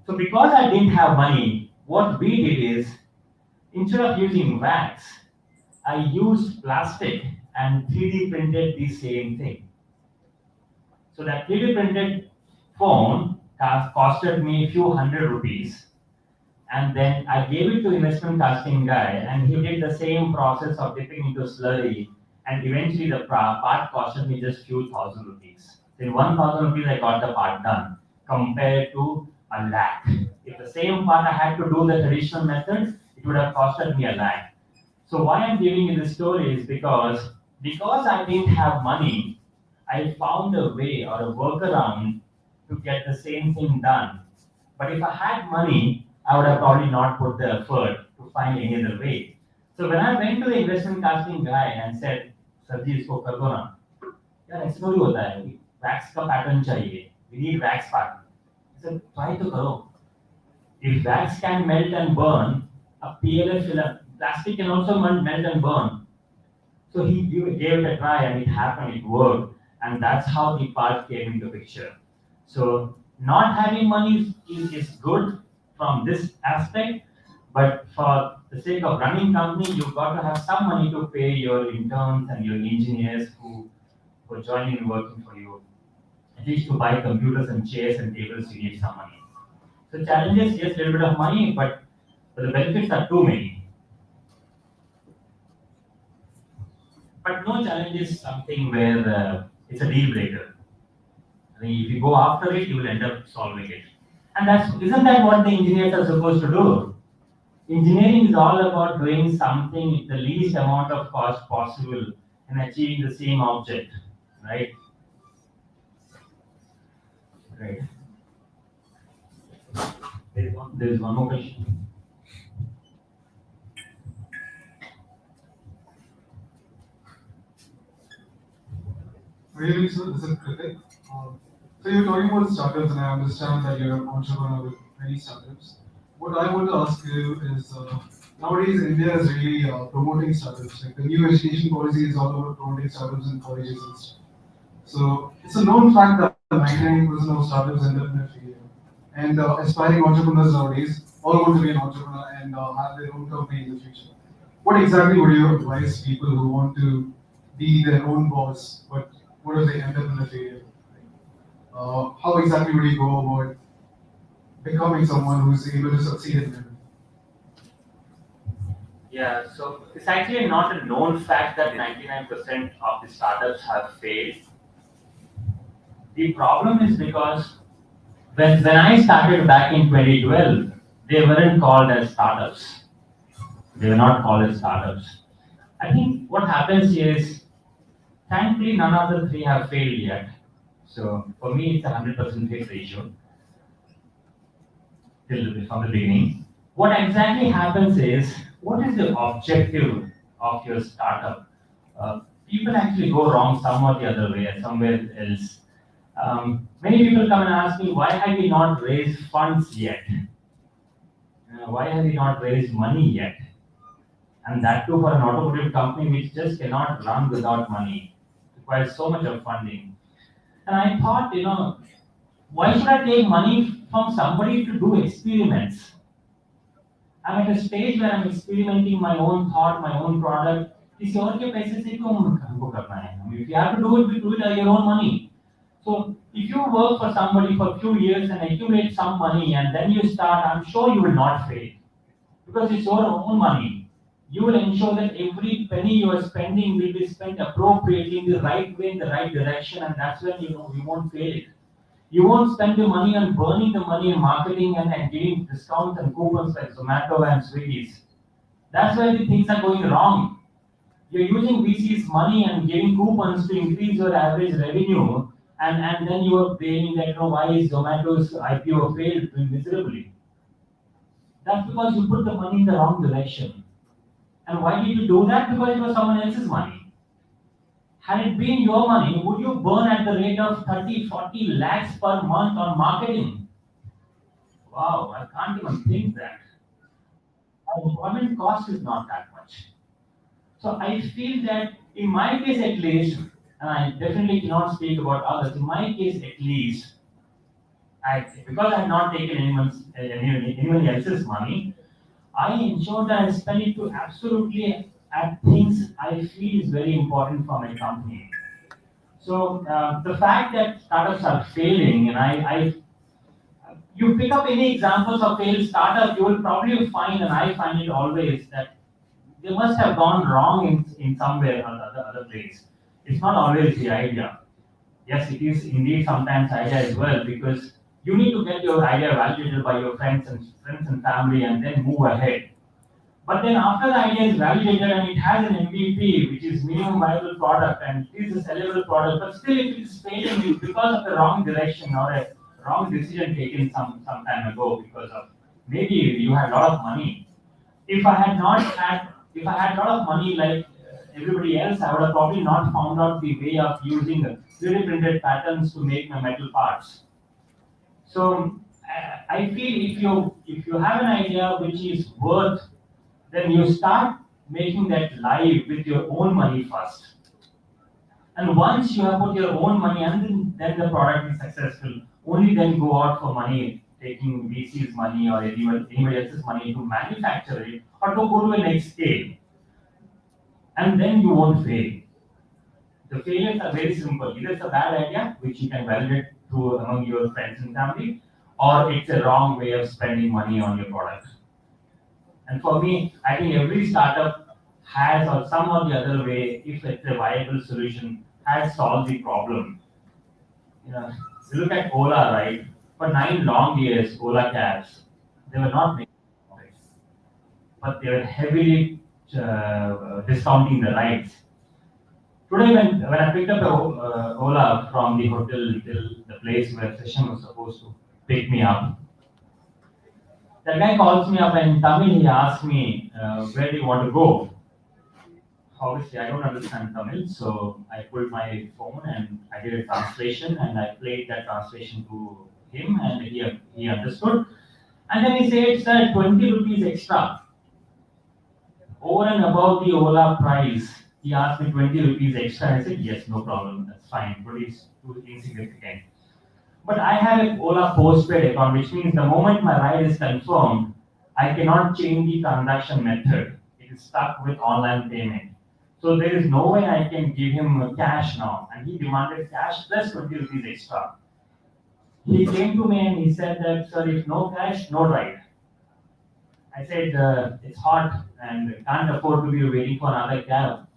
So because I didn't have money, what we did is, instead of using wax, I used plastic and 3D printed the same thing. So that 3D printed phone costed me a few hundred rupees. And then I gave it to investment casting guy, and he did the same process of dipping into slurry. And eventually the part costed me just few thousand rupees. In 1,000 rupees, I got the part done compared to a lakh. If the same part I had to do the traditional methods, it would have costed me a lakh. So why I'm giving you this story is because I didn't have money, I found a way or a workaround to get the same thing done. But if I had money, I would have probably not put the effort to find any other way. So when I went to the investment casting guy and said, "Sir ji, isko kar do na." यार ऐसे थोड़ी होता है, wax का pattern चाहिए. We need wax pattern. I said, try to karo. If wax can melt and burn, a PLA film, plastic can also melt and burn. So he gave it a try, and it happened, it worked. And that's how the part came into picture. So not having money is good from this aspect, but for the sake of running company, you've got to have some money to pay your interns and your engineers who are joining and working for you. At least to buy computers and chairs and tables, you need some money. So challenges, yes, a little bit of money, but the benefits are too many. But no challenge is something where it's a deal breaker. I mean, if you go after it, you will end up solving it. And isn't that what the engineers are supposed to do? Engineering is all about doing something with the least amount of cost possible and achieving the same object, right? Right. There is one more question. Really, sir, this is Kritik. So you're talking about startups, and I understand that you're an entrepreneur with many startups. What I want to ask you is, nowadays India is really promoting startups. Like the new education policy is all about promoting startups in colleges and stuff. So it's a known fact that 99% of startups end up in a failure. And aspiring entrepreneurs nowadays all want to be an entrepreneur and have their own company in the future. What exactly would you advise people who want to be their own boss, but what if they end up in a failure? How exactly would you go about becoming someone who's able to succeed in it? Yeah, so it's actually not a known fact that 99% of the startups have failed. The problem is because when I started back in 2012, they weren't called as startups. They were not called as startups. I think what happens is, thankfully, none of the three have failed yet. So for me, it's a 100% hit ratio from the beginning. What exactly happens is, what is the objective of your startup? People actually go wrong somewhat the other way, somewhere else. Many people come and ask me, why have we not raised funds yet? Why have we not raised money yet? And that too for an automotive company which just cannot run without money. It requires so much of funding. And I thought, why should I take money from somebody to do experiments? I'm at a stage where I'm experimenting my own thought, my own product. किसी और के पैसे से क्यों हमको करना है? I mean, if you have to do it, do it at your own money. So if you work for somebody for a few years and accumulate some money and then you start, I'm sure you will not fail because it's your own money. You will ensure that every penny you are spending will be spent appropriately in the right way, in the right direction, and that's when you won't fail it. You won't spend your money on burning the money in marketing and giving discounts and coupons like Zomato and Swiggy's. That's where the things are going wrong. You're using VC's money and giving coupons to increase your average revenue, and then you are blaming that, why is Zomato's IPO failed miserably? That's because you put the money in the wrong direction. And why did you do that? Because it was someone else's money. Had it been your money, would you burn at the rate of 30, 40 lakhs per month on marketing? Wow, I can't even think that. Our employment cost is not that much. So I feel that in my case at least, and I definitely cannot speak about others, in my case at least, because I have not taken anyone else's money, I ensure that I spend it to absolutely at things I feel is very important for my company. So the fact that startups are failing, and you pick up any examples of failed startup, you will probably find, and I find it always, that they must have gone wrong in somewhere or the other place. It's not always the idea. Yes, it is indeed sometimes idea as well, because you need to get your idea validated by your friends and family and then move ahead. But then after the idea is validated and it has an MVP, which is minimum viable product, and it is a sellable product, but still if it is failing, it's because of the wrong direction or a wrong decision taken some time ago, because of maybe you had a lot of money. If I had a lot of money like everybody else, I would have probably not found out the way of using 3D printed patterns to make my metal parts. So I feel if you have an idea which is worth, then you start making that live with your own money first. And once you have put your own money and then the product is successful, only then go out for money, taking VC's money or anybody else's money to manufacture it or to go to a next scale. And then you won't fail. The failures are very simple. Either it's a bad idea, which you can validate among your friends and family, or it's a wrong way of spending money on your product. And for me, I think every startup has, or some or the other way, if it's a viable solution, has solved the problem. You look at Ola, right? For 9 long years, Ola cabs, they were not making profit, but they were heavily discounting the rides. Today, when I picked up Ola from the hotel till the place where session was supposed to pick me up, that guy calls me up and in Tamil he asks me, where do you want to go? Obviously, I don't understand Tamil, so I pulled my phone and I did a translation and I played that translation to him and he understood. And then he said, sir, 20 rupees extra. Over and above the Ola price, he asked me 20 rupees extra. I said, yes, no problem, that's fine, but it's too insignificant. But I have an Ola postpaid account, which means the moment my ride is confirmed, I cannot change the transaction method. It is stuck with online payment. So there is no way I can give him cash now. And he demanded cash plus 20 rupees extra. He came to me and he said that, sir, if no cash, no ride. I said, it's hot and can't afford to be waiting for another cab.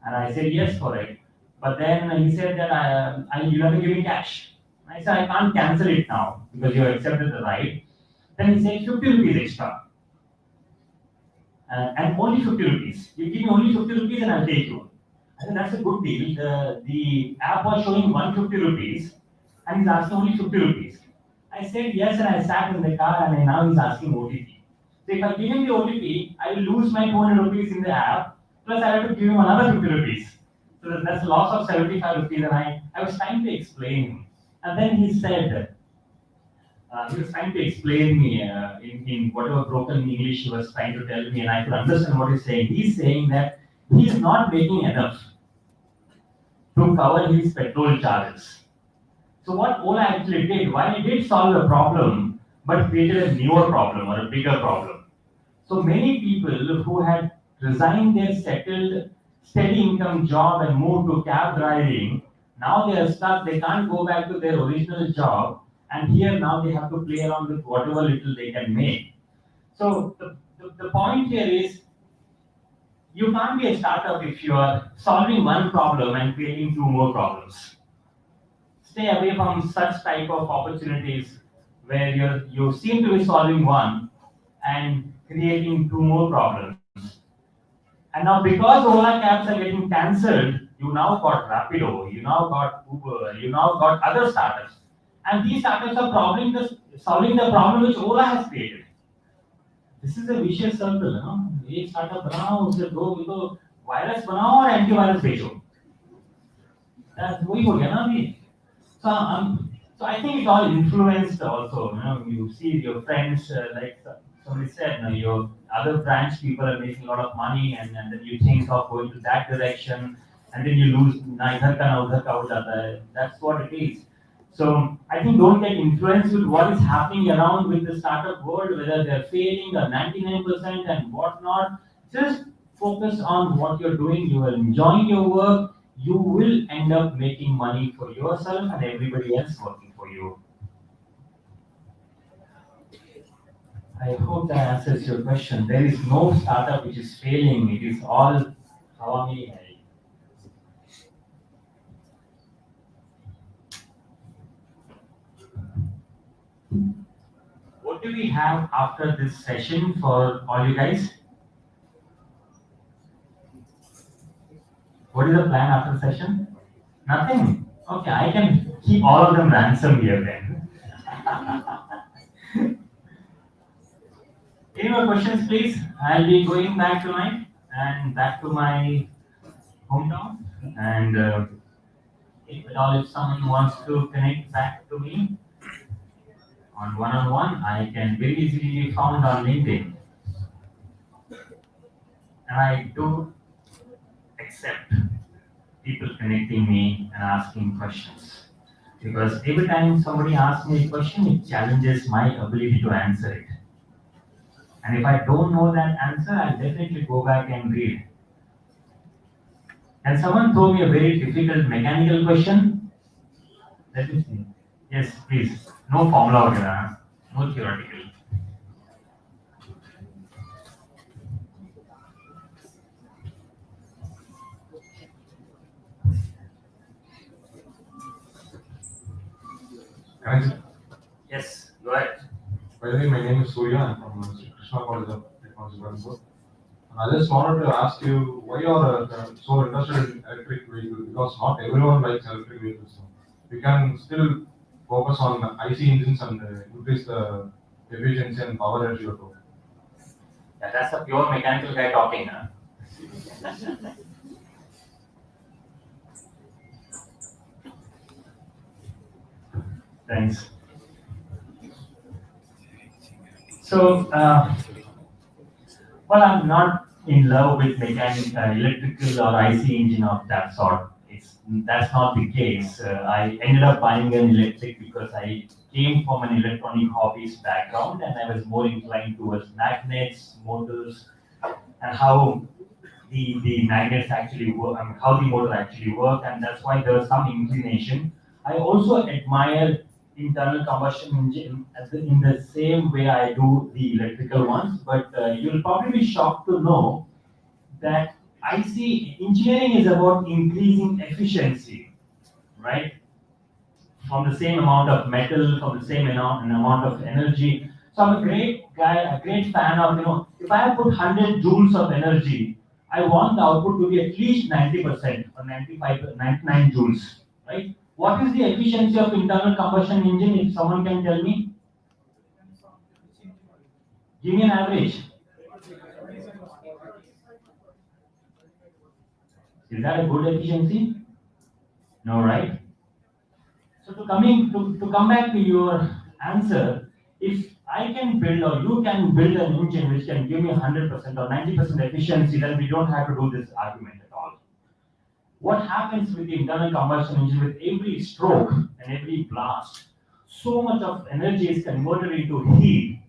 And I said, yes for it. But then he said that you have to give me cash. I said, I can't cancel it now because you have accepted the ride. Then he said, 50 rupees extra. And only 50 rupees. You give me only 50 rupees and I'll take you. I said, that's a good deal. The app was showing 150 rupees and he's asking only 50 rupees. I said, yes, and I sat in the car and now he's asking OTP. So if I give him the OTP, I will lose my 200 rupees in the app, plus I have to give him another 50 rupees. So that's a loss of 75 rupees and I was trying to explain him. And then he said, he was trying to explain me in whatever broken English he was trying to tell me, and I could understand what he's saying. He's saying that he's not making enough to cover his petrol charges. So what Ola actually did, while it did solve a problem, but created a newer problem or a bigger problem. So many people who had resigned their settled, steady income job and moved to cab driving, now they are stuck, they can't go back to their original job, and here now they have to play around with whatever little they can make. So the point here is, you can't be a startup if you are solving one problem and creating 2 more problems. Stay away from such type of opportunities where you seem to be solving one and creating 2 more problems. And now because Ola cabs are getting cancelled, You now got Rapido, you now got Uber, you now got other startups. And these startups are solving the problem which Ola has created. This is a vicious circle, you know. एक startup बनाओ, उससे दो virus बनाओ और antivirus बेचो. That's वही हो गया ना अभी. So I think it's all influenced also. You know, you see your friends, like somebody said, you know, your other branch people are making a lot of money, and then you think of going to that direction, and then you lose. ना इधर का ना उधर का हो जाता है. That's what it is. So I think don't get influenced with what is happening around with the startup world, whether they're failing or 99% and whatnot. Just focus on what you're doing. You are enjoying your work. You will end up making money for yourself and everybody else working for you. I hope that answers your question. There is no startup which is failing. It is all Hawami hai. What do we have after this session for all you guys? What is the plan after the session? Nothing. Okay, I can keep all of them ransom here then. Any more questions, please? I'll be going back tonight and back to my hometown. And if someone wants to connect back to me on one-on-one, I can very easily be found on LinkedIn. And I do accept people connecting me and asking questions. Because every time somebody asks me a question, it challenges my ability to answer it. And if I don't know that answer, I'll definitely go back and read. And someone throw me a very difficult mechanical question. Let me see. Yes, please. No formula, no theoretical. Yes, go ahead. By the way, my name is Surya. I'm from Krishna College of Technology, Bangalore. And I just wanted to ask you why you are so interested in electric vehicles, because not everyone likes electric vehicles. We can still focus on IC engines and increase the efficiency and power as you go. Yeah, that's a pure mechanical guy talking, huh? Thanks. So, well, I'm not in love with electrical or IC engine of that sort. That's not the case. I ended up buying an electric because I came from an electronic hobbyist background, and I was more inclined towards magnets, motors, and how the magnets actually work, how the motor actually work, and that's why there was some inclination. I also admire internal combustion engine in the same way I do the electrical ones, but you'll probably be shocked to know that I see engineering is about increasing efficiency, right? From the same amount of metal, from the same amount of energy. So I'm a great guy, a great fan of, if I put 100 joules of energy, I want the output to be at least 90% or 95, 99 joules, right? What is the efficiency of internal combustion engine, if someone can tell me? Give me an average. Is that a good efficiency? No, right? So to come back to your answer, if I can build or you can build an engine which can give me 100% or 90% efficiency, then we don't have to do this argument at all. What happens with the internal combustion engine, with every stroke and every blast, so much of energy is converted into heat,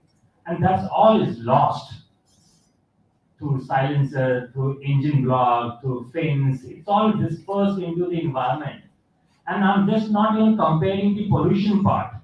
and that's all is lost through silencer, through engine block, through fins. It's all dispersed into the environment. And I'm just not even comparing the pollution part.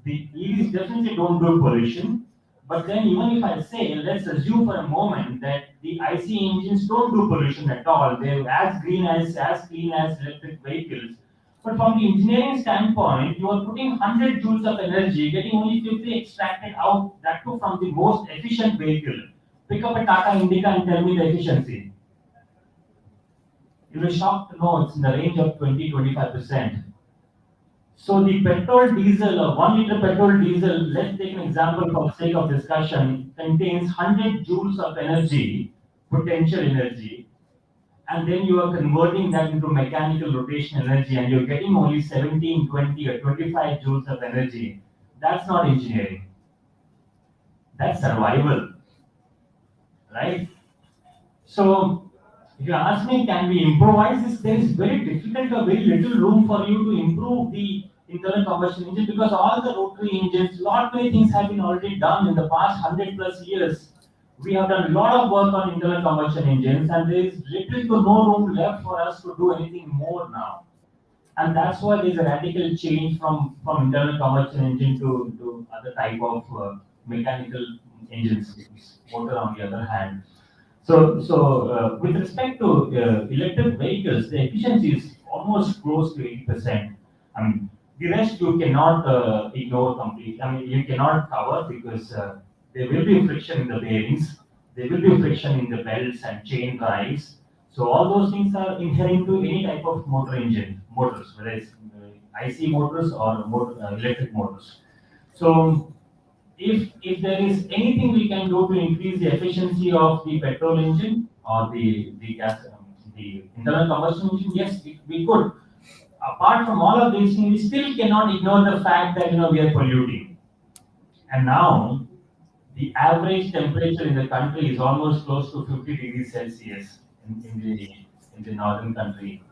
The EVs definitely don't do pollution, but then even if I say, let's assume for a moment that the IC engines don't do pollution at all, they're as clean as electric vehicles. But from the engineering standpoint, you are putting 100 joules of energy, getting only 50 extracted out, that too from the most efficient vehicle. Pick up a Tata Indica and tell me the efficiency. you'll be shocked to know it's in the range of 20-25%. So the petrol diesel, 1 liter petrol diesel, let's take an example for the sake of discussion, contains 100 joules of energy, potential energy, and then you are converting that into mechanical rotation energy and you're getting only 17, 20 or 25 joules of energy. That's not engineering. That's survival, right? So if you ask me, can we improvise this? There is very difficult or very little room for you to improve the internal combustion engine because all the rotary engines, lot many things have been already done in the past 100 plus years. We have done a lot of work on internal combustion engines and there is little to no room left for us to do anything more now. And that's why there's a radical change from internal combustion engine to other type of mechanical engines, motor on the other hand. So with respect to electric vehicles, the efficiency is almost close to 80%. I mean, the rest you cannot ignore completely. I mean, you cannot cover because there will be friction in the bearings, there will be friction in the belts and chain drives. So all those things are inherent to any type of motors, whether it's IC motors or electric motors. So if there is anything we can do to increase the efficiency of the petrol engine or the internal combustion engine, yes, we could. Apart from all of these things, we still cannot ignore the fact that we are polluting. And now the average temperature in the country is almost close to 50 degrees Celsius in the northern country,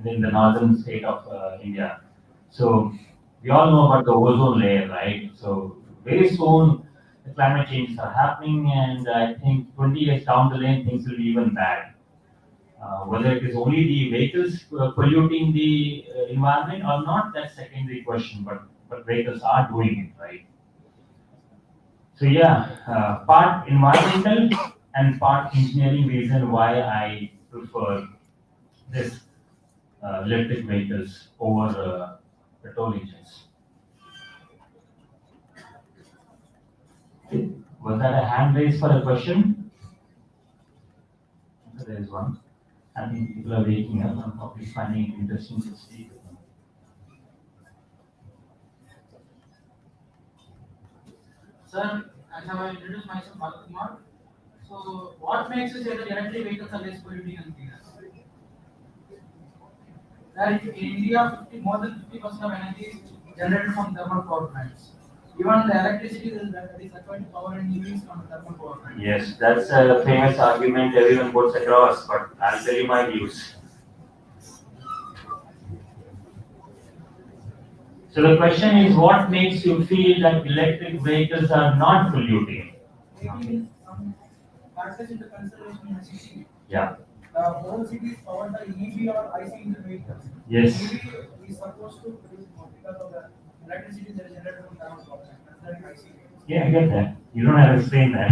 in the northern state of India. So we all know about the ozone layer, right? So very soon the climate changes are happening, and I think 20 years down the lane things will be even bad. Whether it is only the vehicles polluting the environment or not, that's secondary question. But vehicles are doing it, right? So yeah, part environmental and part engineering reason why I prefer this electric vehicles over petrol engines. Was that a hand raise for a question? There is one. I think people are waking up. I'm probably finding it interesting to speak with them. Sir, as I have introduced myself, Balakumar. So, what makes you say that electric vehicles are less polluting and cleaner? That in India, more than 50% of energy is generated from thermal power plants. Even the electricity that is required to power an EV is from thermal power plants. Yes, that's a famous argument everyone puts across, but I'll tell you my views. So the question is, what makes you feel that electric vehicles are not polluting? Maybe some factors into consideration in a city. Yeah. The whole city is powered by EV or IC engine vehicles. Yes. EV is supposed to produce more because of the electricity that is generated from thermal power plants. Yeah, I get that. You don't have to explain that.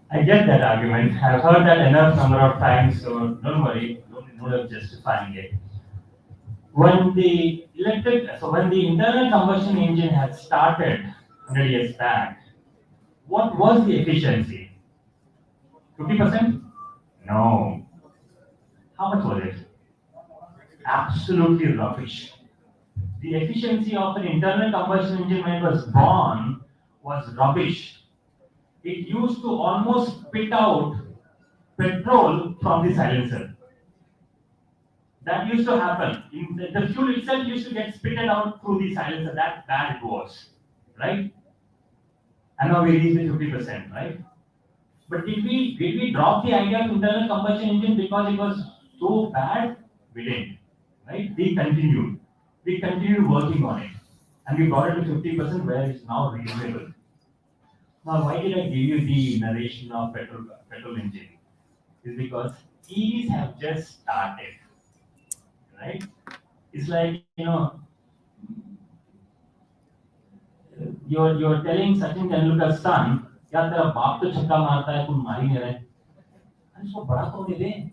I get that argument. I've heard that enough number of times, so don't worry. No need of justifying it. When the internal combustion engine had started 100 years back, what was the efficiency? 50%? No. How much was it? Absolutely rubbish. The efficiency of an internal combustion engine when it was born was rubbish. It used to almost spit out petrol from the silencer. That used to happen. The fuel itself used to get spitted out through the silencer. That bad it was, right? And now we reached the 50%, right? But did we drop the idea of internal combustion engine because it was so bad? We didn't, right? We continued working on it, and we got it to 50% where it's now reasonable. Now, why did I give you the narration of petrol engine? It's because EVs have just started, right? It's like, you're telling Sachin Tendulkar's son, "यार तेरा बाप तो छक्का मारता है, तुम मार ही नहीं रहे." And so बड़ा तो होने दे.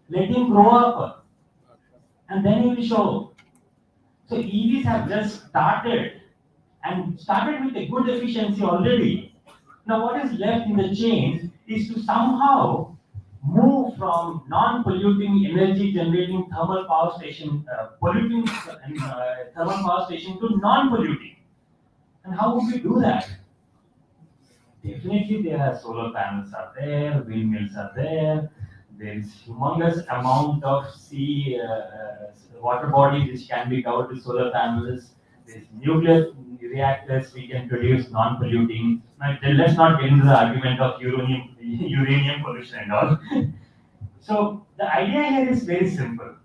Let him grow up, and then he will show. So EVs have just started and started with a good efficiency already. Now what is left in the chain is to somehow move from non-polluting energy generating thermal power station, polluting thermal power station to non-polluting. And how would we do that? Definitely there are solar panels are there, windmills are there, there is humongous amount of sea water bodies which can be covered with solar panels. There's nuclear reactors we can produce non-polluting. Now, let's not get into the argument of uranium pollution and all. So the idea here is very simple.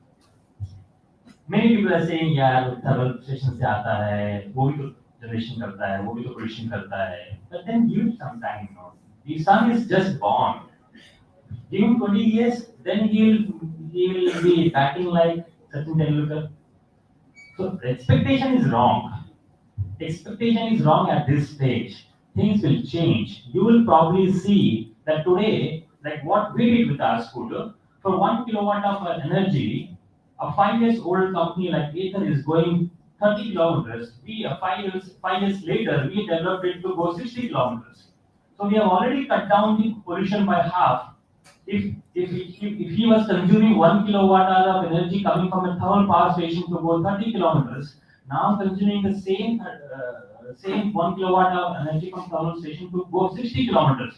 Many people are saying, यार thermal station से आता है, वो भी तो generation करता है, वो भी तो pollution करता है. But then give it some time, you know. The sun is just born. Give him 20 years, then he'll be batting like Sachin Tendulkar. So the expectation is wrong. Expectation is wrong at this stage. Things will change. You will probably see that today, like what we did with our scooter, for 1 kilowatt of energy, a 5 years old company like Ather is going 30 kilometers. We 5 years later, we developed it to go 60 kilometers. So we have already cut down the pollution by half. If he was consuming 1 kilowatt hour of energy coming from a thermal power station to go 30 kilometers, now consuming the same 1 kilowatt hour energy from thermal station to go 60 kilometers.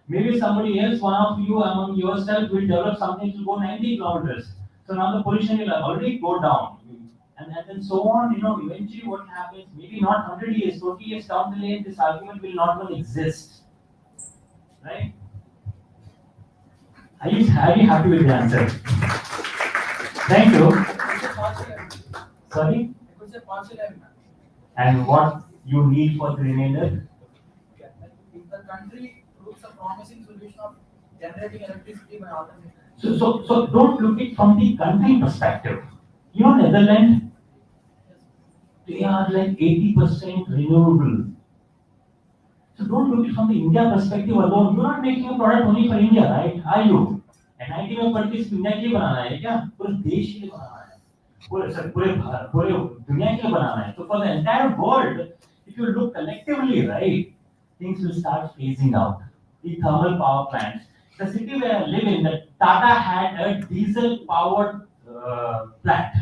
Maybe somebody else, one of you among yourself, will develop something to go 90 kilometers. So now the pollution will already go down. And then so on, you know, eventually what happens, maybe not 100 years, 20 years down the lane, this argument will not even exist. Right? Are you happy with the answer? Thank you. Sorry? I could say partial M. And what you need for the remainder? If the country looks a promising solution of generating electricity by automation. So don't look it from the country perspective. You know, Netherlands, they are like 80% renewable. So don't look it from the India perspective alone. You're not making a product only for India, right? Are you? NIT में पढ़ के सिर्फ India के लिए बनाना है क्या? पूरे देश के लिए बनाना है. पूरे दुनिया के लिए बनाना है. So for the entire world, if you look collectively, right, things will start phasing out. The thermal power plants. The city where I live in, that Tata had a diesel-powered plant,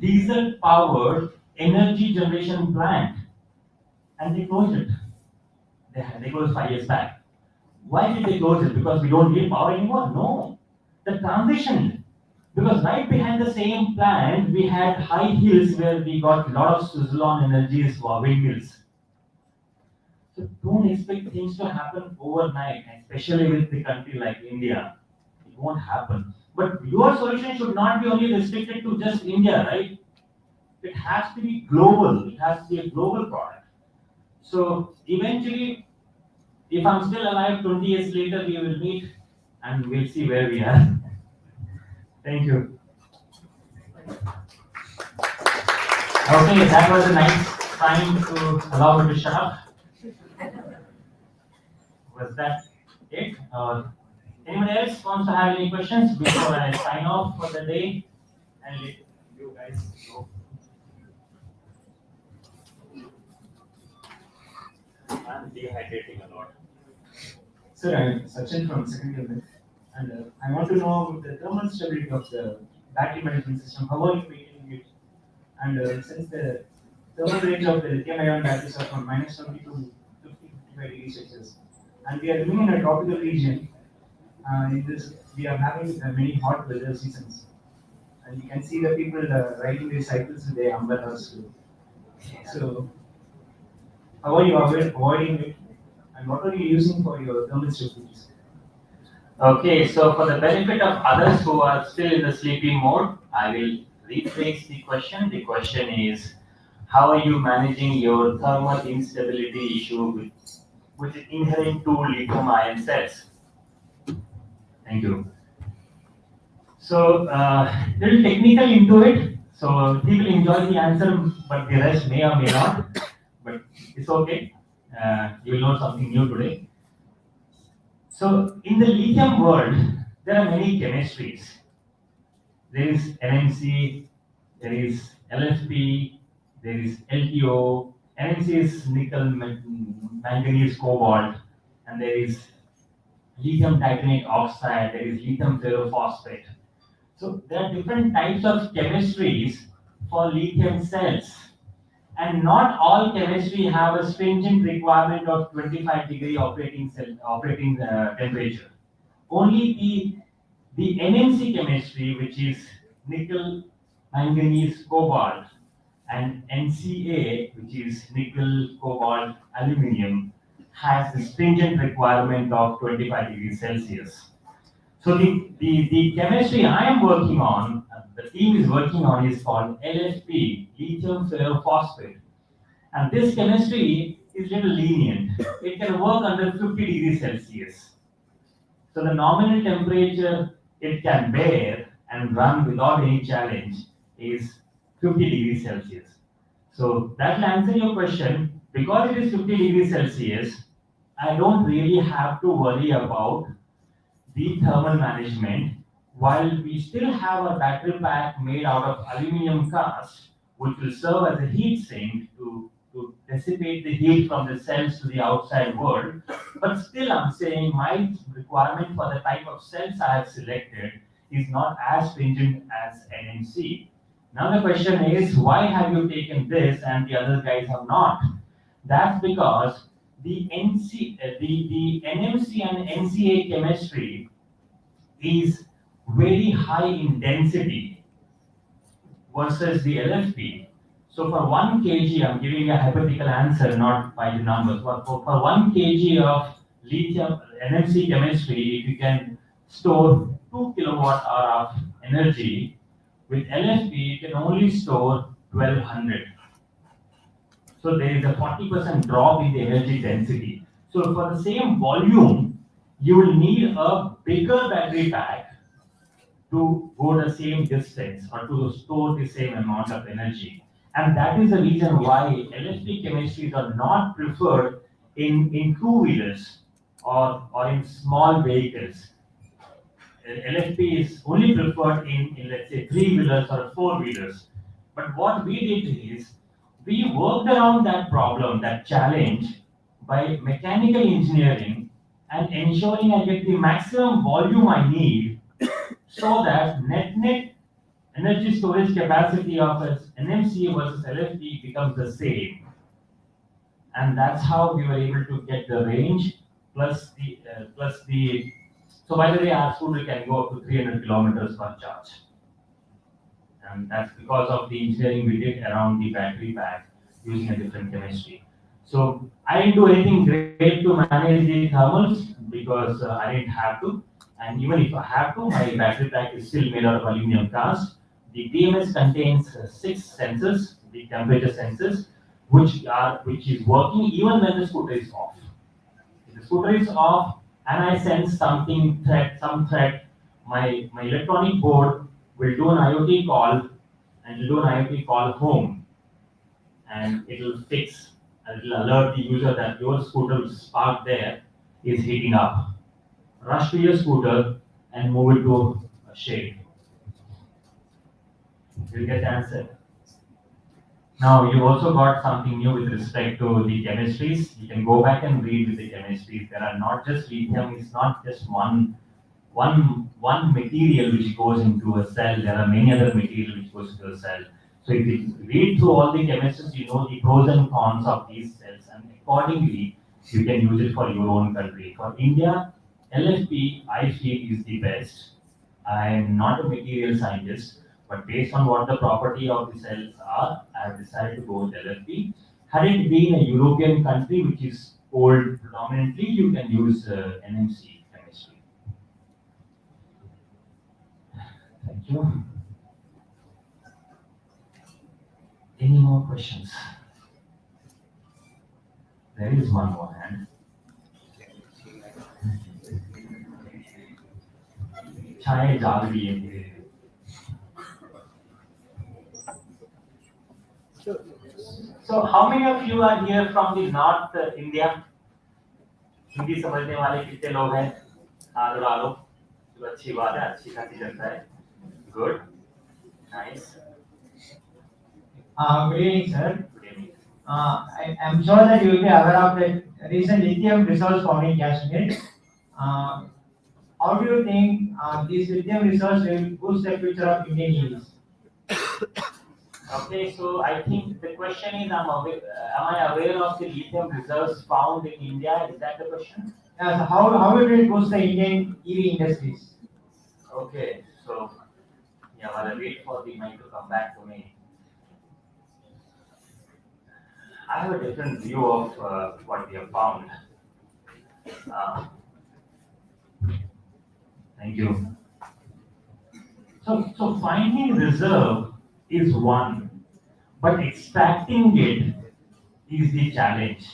diesel-powered energy generation plant, and they closed it. They closed 5 years back. Why did they close it? Because we don't need power anymore? No. The transition. Because right behind the same plant, we had high hills where we got a lot of Suzlon energies for windmills. So don't expect things to happen overnight, especially with the country like India. It won't happen. But your solution should not be only restricted to just India, right? It has to be global. It has to be a global product. So eventually, if I'm still alive 20 years later, we will meet and we'll see where we are. Thank you. Okay, that was a nice time to allow me to shut up. Was that it? Anyone else wants to have any questions before I sign off for the day and let you guys go? I'm dehydrating a lot. Sir, I'm Sachin from second year, and I want to know about the thermal stability of the battery management system. How are you maintaining it? And since the thermal range of the lithium-ion batteries are from -20 to 50-55 degrees Celsius, and we are living in a tropical region. In this, we are having many hot weather seasons, and you can see the people riding their cycles with their umbrellas too. So, how are you avoiding it? And what are you using for your thermal stability? Okay, so for the benefit of others who are still in the sleeping mode, I will rephrase the question. The question is, how are you managing your thermal instability issue which is inherent to lithium-ion cells? Thank you. So, little technical into it. So people enjoy the answer, but the rest may or may not. But it's okay. You will know something new today. So in the lithium world, there are many chemistries. There is NMC, there is LFP, there is LTO. NMC is nickel, manganese, cobalt, and there is lithium titanate oxide, there is lithium ferrophosphate. So there are different types of chemistries for lithium cells. And not all chemistry have a stringent requirement of 25-degree operating temperature. Only the NMC chemistry, which is nickel, manganese, cobalt, and NCA, which is nickel, cobalt, aluminium, has the stringent requirement of 25 degrees Celsius. So the chemistry I am working on, the team is working on, is called LFP, lithium ferrophosphate. And this chemistry is little lenient. It can work under 50 degrees Celsius. So the nominal temperature it can bear and run without any challenge is 50 degrees Celsius. So that will answer your question. Because it is 50 degrees Celsius, I don't really have to worry about the thermal management, while we still have a battery pack made out of aluminum cast, which will serve as a heat sink to dissipate the heat from the cells to the outside world. But still, I'm saying my requirement for the type of cells I have selected is not as stringent as NMC. Now the question is, why have you taken this and the other guys have not? That's because the NMC and NCA chemistry is very high in density versus the LFP. So for 1 kg, I'm giving a hypothetical answer, not by the numbers, but for 1 kg of lithium NMC chemistry, if you can store 2 kilowatt hour of energy, with LFP, you can only store 1200. So there is a 40% drop in the energy density. So for the same volume, you will need a bigger battery pack to go the same distance or to store the same amount of energy. And that is the reason why LFP chemistries are not preferred in two-wheelers or in small vehicles. LFP is only preferred in let's say, three-wheelers or four-wheelers. But what we did is, we worked around that problem, that challenge, by mechanical engineering and ensuring I get the maximum volume I need so that net energy storage capacity of NMC versus LFP becomes the same. And that's how we were able to get the range plus the so by the way, our scooter can go up to 300 kilometers per charge. And that's because of the engineering we did around the battery pack using a different chemistry. So I didn't do anything great to manage the thermals because I didn't have to. And even if I have to, my battery pack is still made out of aluminum cast. The BMS contains 6 sensors, the temperature sensors, which is working even when the scooter is off. If the scooter is off and I sense some threat, my electronic board will do an IoT call and will do an IoT call home, and it will fix and it will alert the user that your scooter which is parked there is heating up. Rush to your scooter and move it to a shade. You'll get the answer. Now you also got something new with respect to the chemistries. You can go back and read with the chemistries. There are not just lithium, it's not just one material which goes into a cell. There are many other materials which goes into a cell. So if you read through all the chemistries, you know the pros and cons of these cells, and accordingly you can use it for your own country. For India, LFP I feel is the best. I am not a material scientist, but based on what the property of the cells are, I have decided to go with LFP. Had it been a European country which is old predominantly, you can use NMC chemistry. Thank you. Any more questions? There is one more hand. Chai Jalvi. So how many of you are here from the North India? Hindi समझने वाले कितने लोग हैं? हाथ उठा लो. तो अच्छी बात है, अच्छी खासी जनता है. Good, nice. Good evening, sir. Good evening. I am sure that you will be aware of the recent lithium resource found in Kashmir. How do you think this lithium research will boost the future of Indian EVs? Okay, so I think the question is, am I aware of the lithium reserves found in India? Is that the question? So how will it boost the Indian EV industries? Okay, so yeah, while I wait for the mic to come back to me, I have a different view of what we have found. Thank you. So finding reserve is one, but extracting it is the challenge.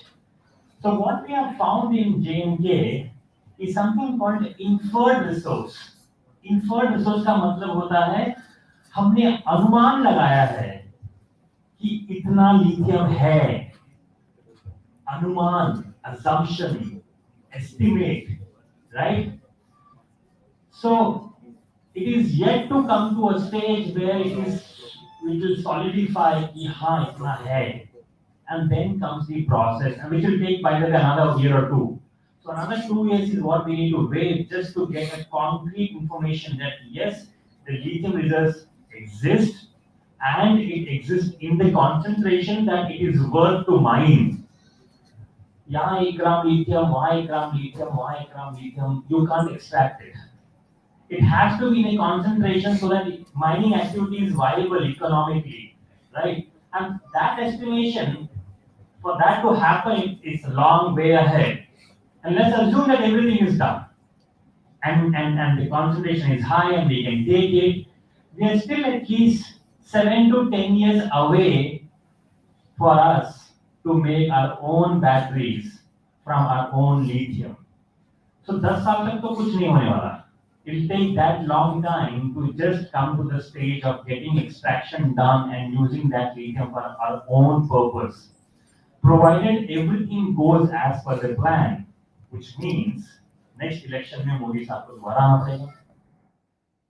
So what we have found in J&K is something called inferred resource. Inferred resource का मतलब होता है हमने अनुमान लगाया है कि इतना लिथियम है. अनुमान, assumption, estimate, right? So it is yet to come to a stage where it will solidify कि हाँ इतना है, and then comes the process, and which will take by the way another year or two. So another 2 years is what we need to wait just to get a concrete information that yes, the lithium reserves exist, and it exists in the concentration that it is worth to mine. यहाँ 1 gram lithium, वहाँ 1 gram lithium, वहाँ 1 gram lithium, you can't extract it. It has to be in a concentration so that mining activity is viable economically, right? And that estimation, for that to happen, is a long way ahead. And let's assume that everything is done, and the concentration is high, and we can take it. We are still at least 7 to 10 years away for us to make our own batteries from our own lithium. So 10 साल तक तो कुछ नहीं होने वाला. It will take that long time to just come to the stage of getting extraction done and using that lithium for our own purpose. Provided everything goes as per the plan, which means next election में मोदी साहब को दोबारा आना पड़ेगा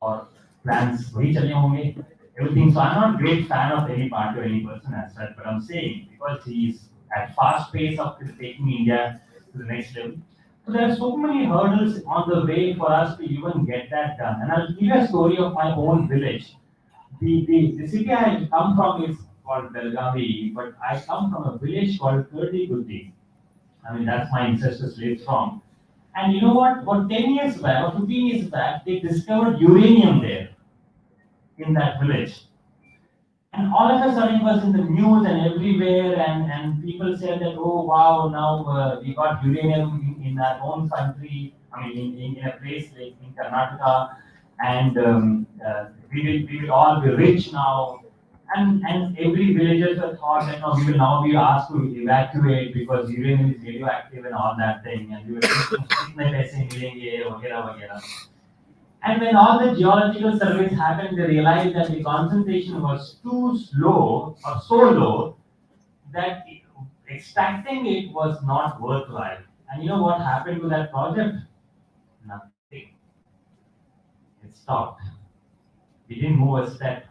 और plans वही चले होंगे. Everything. So I'm not a great fan of any party or any person as such, but I'm saying because he's at fast pace of taking India to the next level. So there are so many hurdles on the way for us to even get that done. And I'll give you a story of my own village. The city I come from is called Belgavi, but I come from a village called Kurdi. I mean, that's my ancestors lived from. And you know what? About 10 years back or 15 years back, they discovered uranium there in that village. And all of a sudden it was in the news and everywhere, and people said that, oh wow, now we got uranium in our own country, I mean in a place like in Karnataka, and we will all be rich now. And every villager thought that no, we will now be asked to evacuate because uranium is radioactive and all that thing, and we were thinking, kitne paise milenge, वगैरह वगैरह. And when all the geological surveys happened, they realized that the concentration was too low or so low that extracting it was not worthwhile. And you know what happened to that project? Nothing. It stopped. We didn't move a step.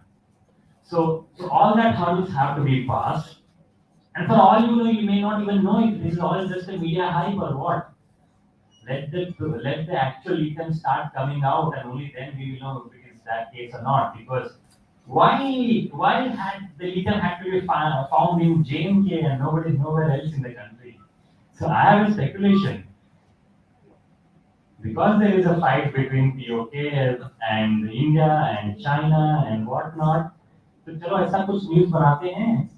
So all that hurdles have to be passed. And for all you know, you may not even know if this is all just a media hype or what. Let the actual lithium start coming out, and only then we will know if it is that case or not. Because why had the lithium had to be found in J&K and nowhere else in the country? So I have a speculation. Because there is a fight between POK and India and China and whatnot, तो चलो ऐसा कुछ news बनाते हैं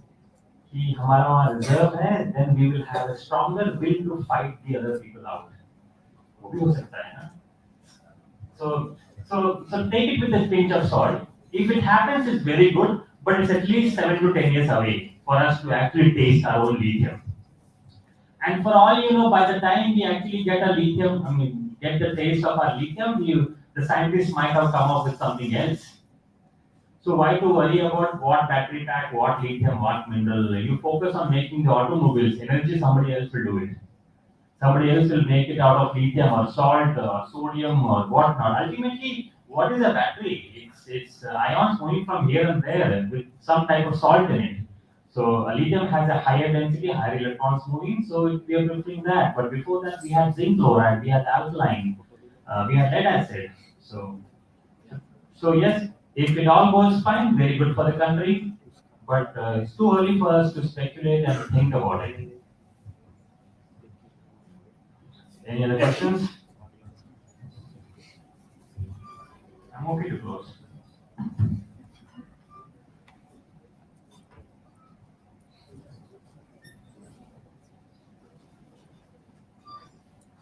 कि हमारा वहाँ reserve है, then we will have a stronger will to fight the other people out. वो भी हो सकता है ना. So take it with a pinch of salt. If it happens, it's very good, but it's at least 7 to 10 years away for us to actually taste our own lithium. And for all you know, by the time we actually get a lithium, get the taste of our lithium, the scientists might have come up with something else. So why to worry about what battery pack, what lithium, what mineral? You focus on making the automobiles. Energy, somebody else will do it. Somebody else will make it out of lithium or salt or sodium or whatnot. Ultimately, what is a battery? It's ions moving from here and there with some type of salt in it. So lithium has a higher density, higher electrons moving, so we are preferring that. But before that, we had zinc chloride, we had alkaline, we had lead acid. So yes, if it all goes fine, very good for the country. But it's too early for us to speculate and think about it. Any other questions? I'm okay to close.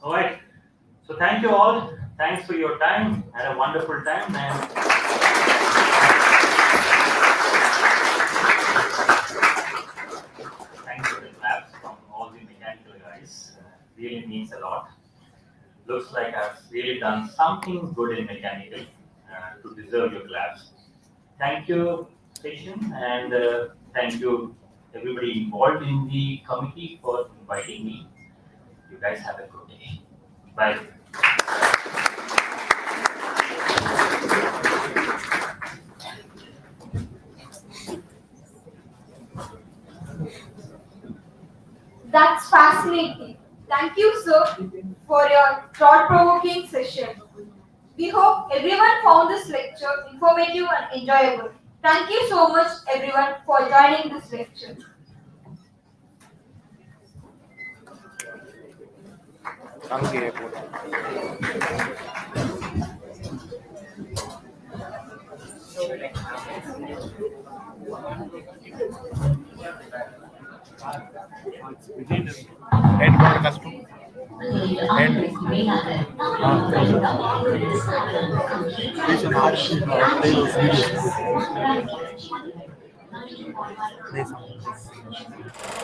All right. So thank you all. Thanks for your time. Had a wonderful time, and thanks for the claps from all the mechanical guys. Really means a lot. Looks like I've really done something good in mechanical to deserve your claps. Thank you, station, and thank you everybody involved in the committee for inviting me. You guys have a good day. Bye. That's fascinating. Thank you, sir, for your thought-provoking session. We hope everyone found this lecture informative and enjoyable. Thank you so much, everyone, for joining this lecture. Play some.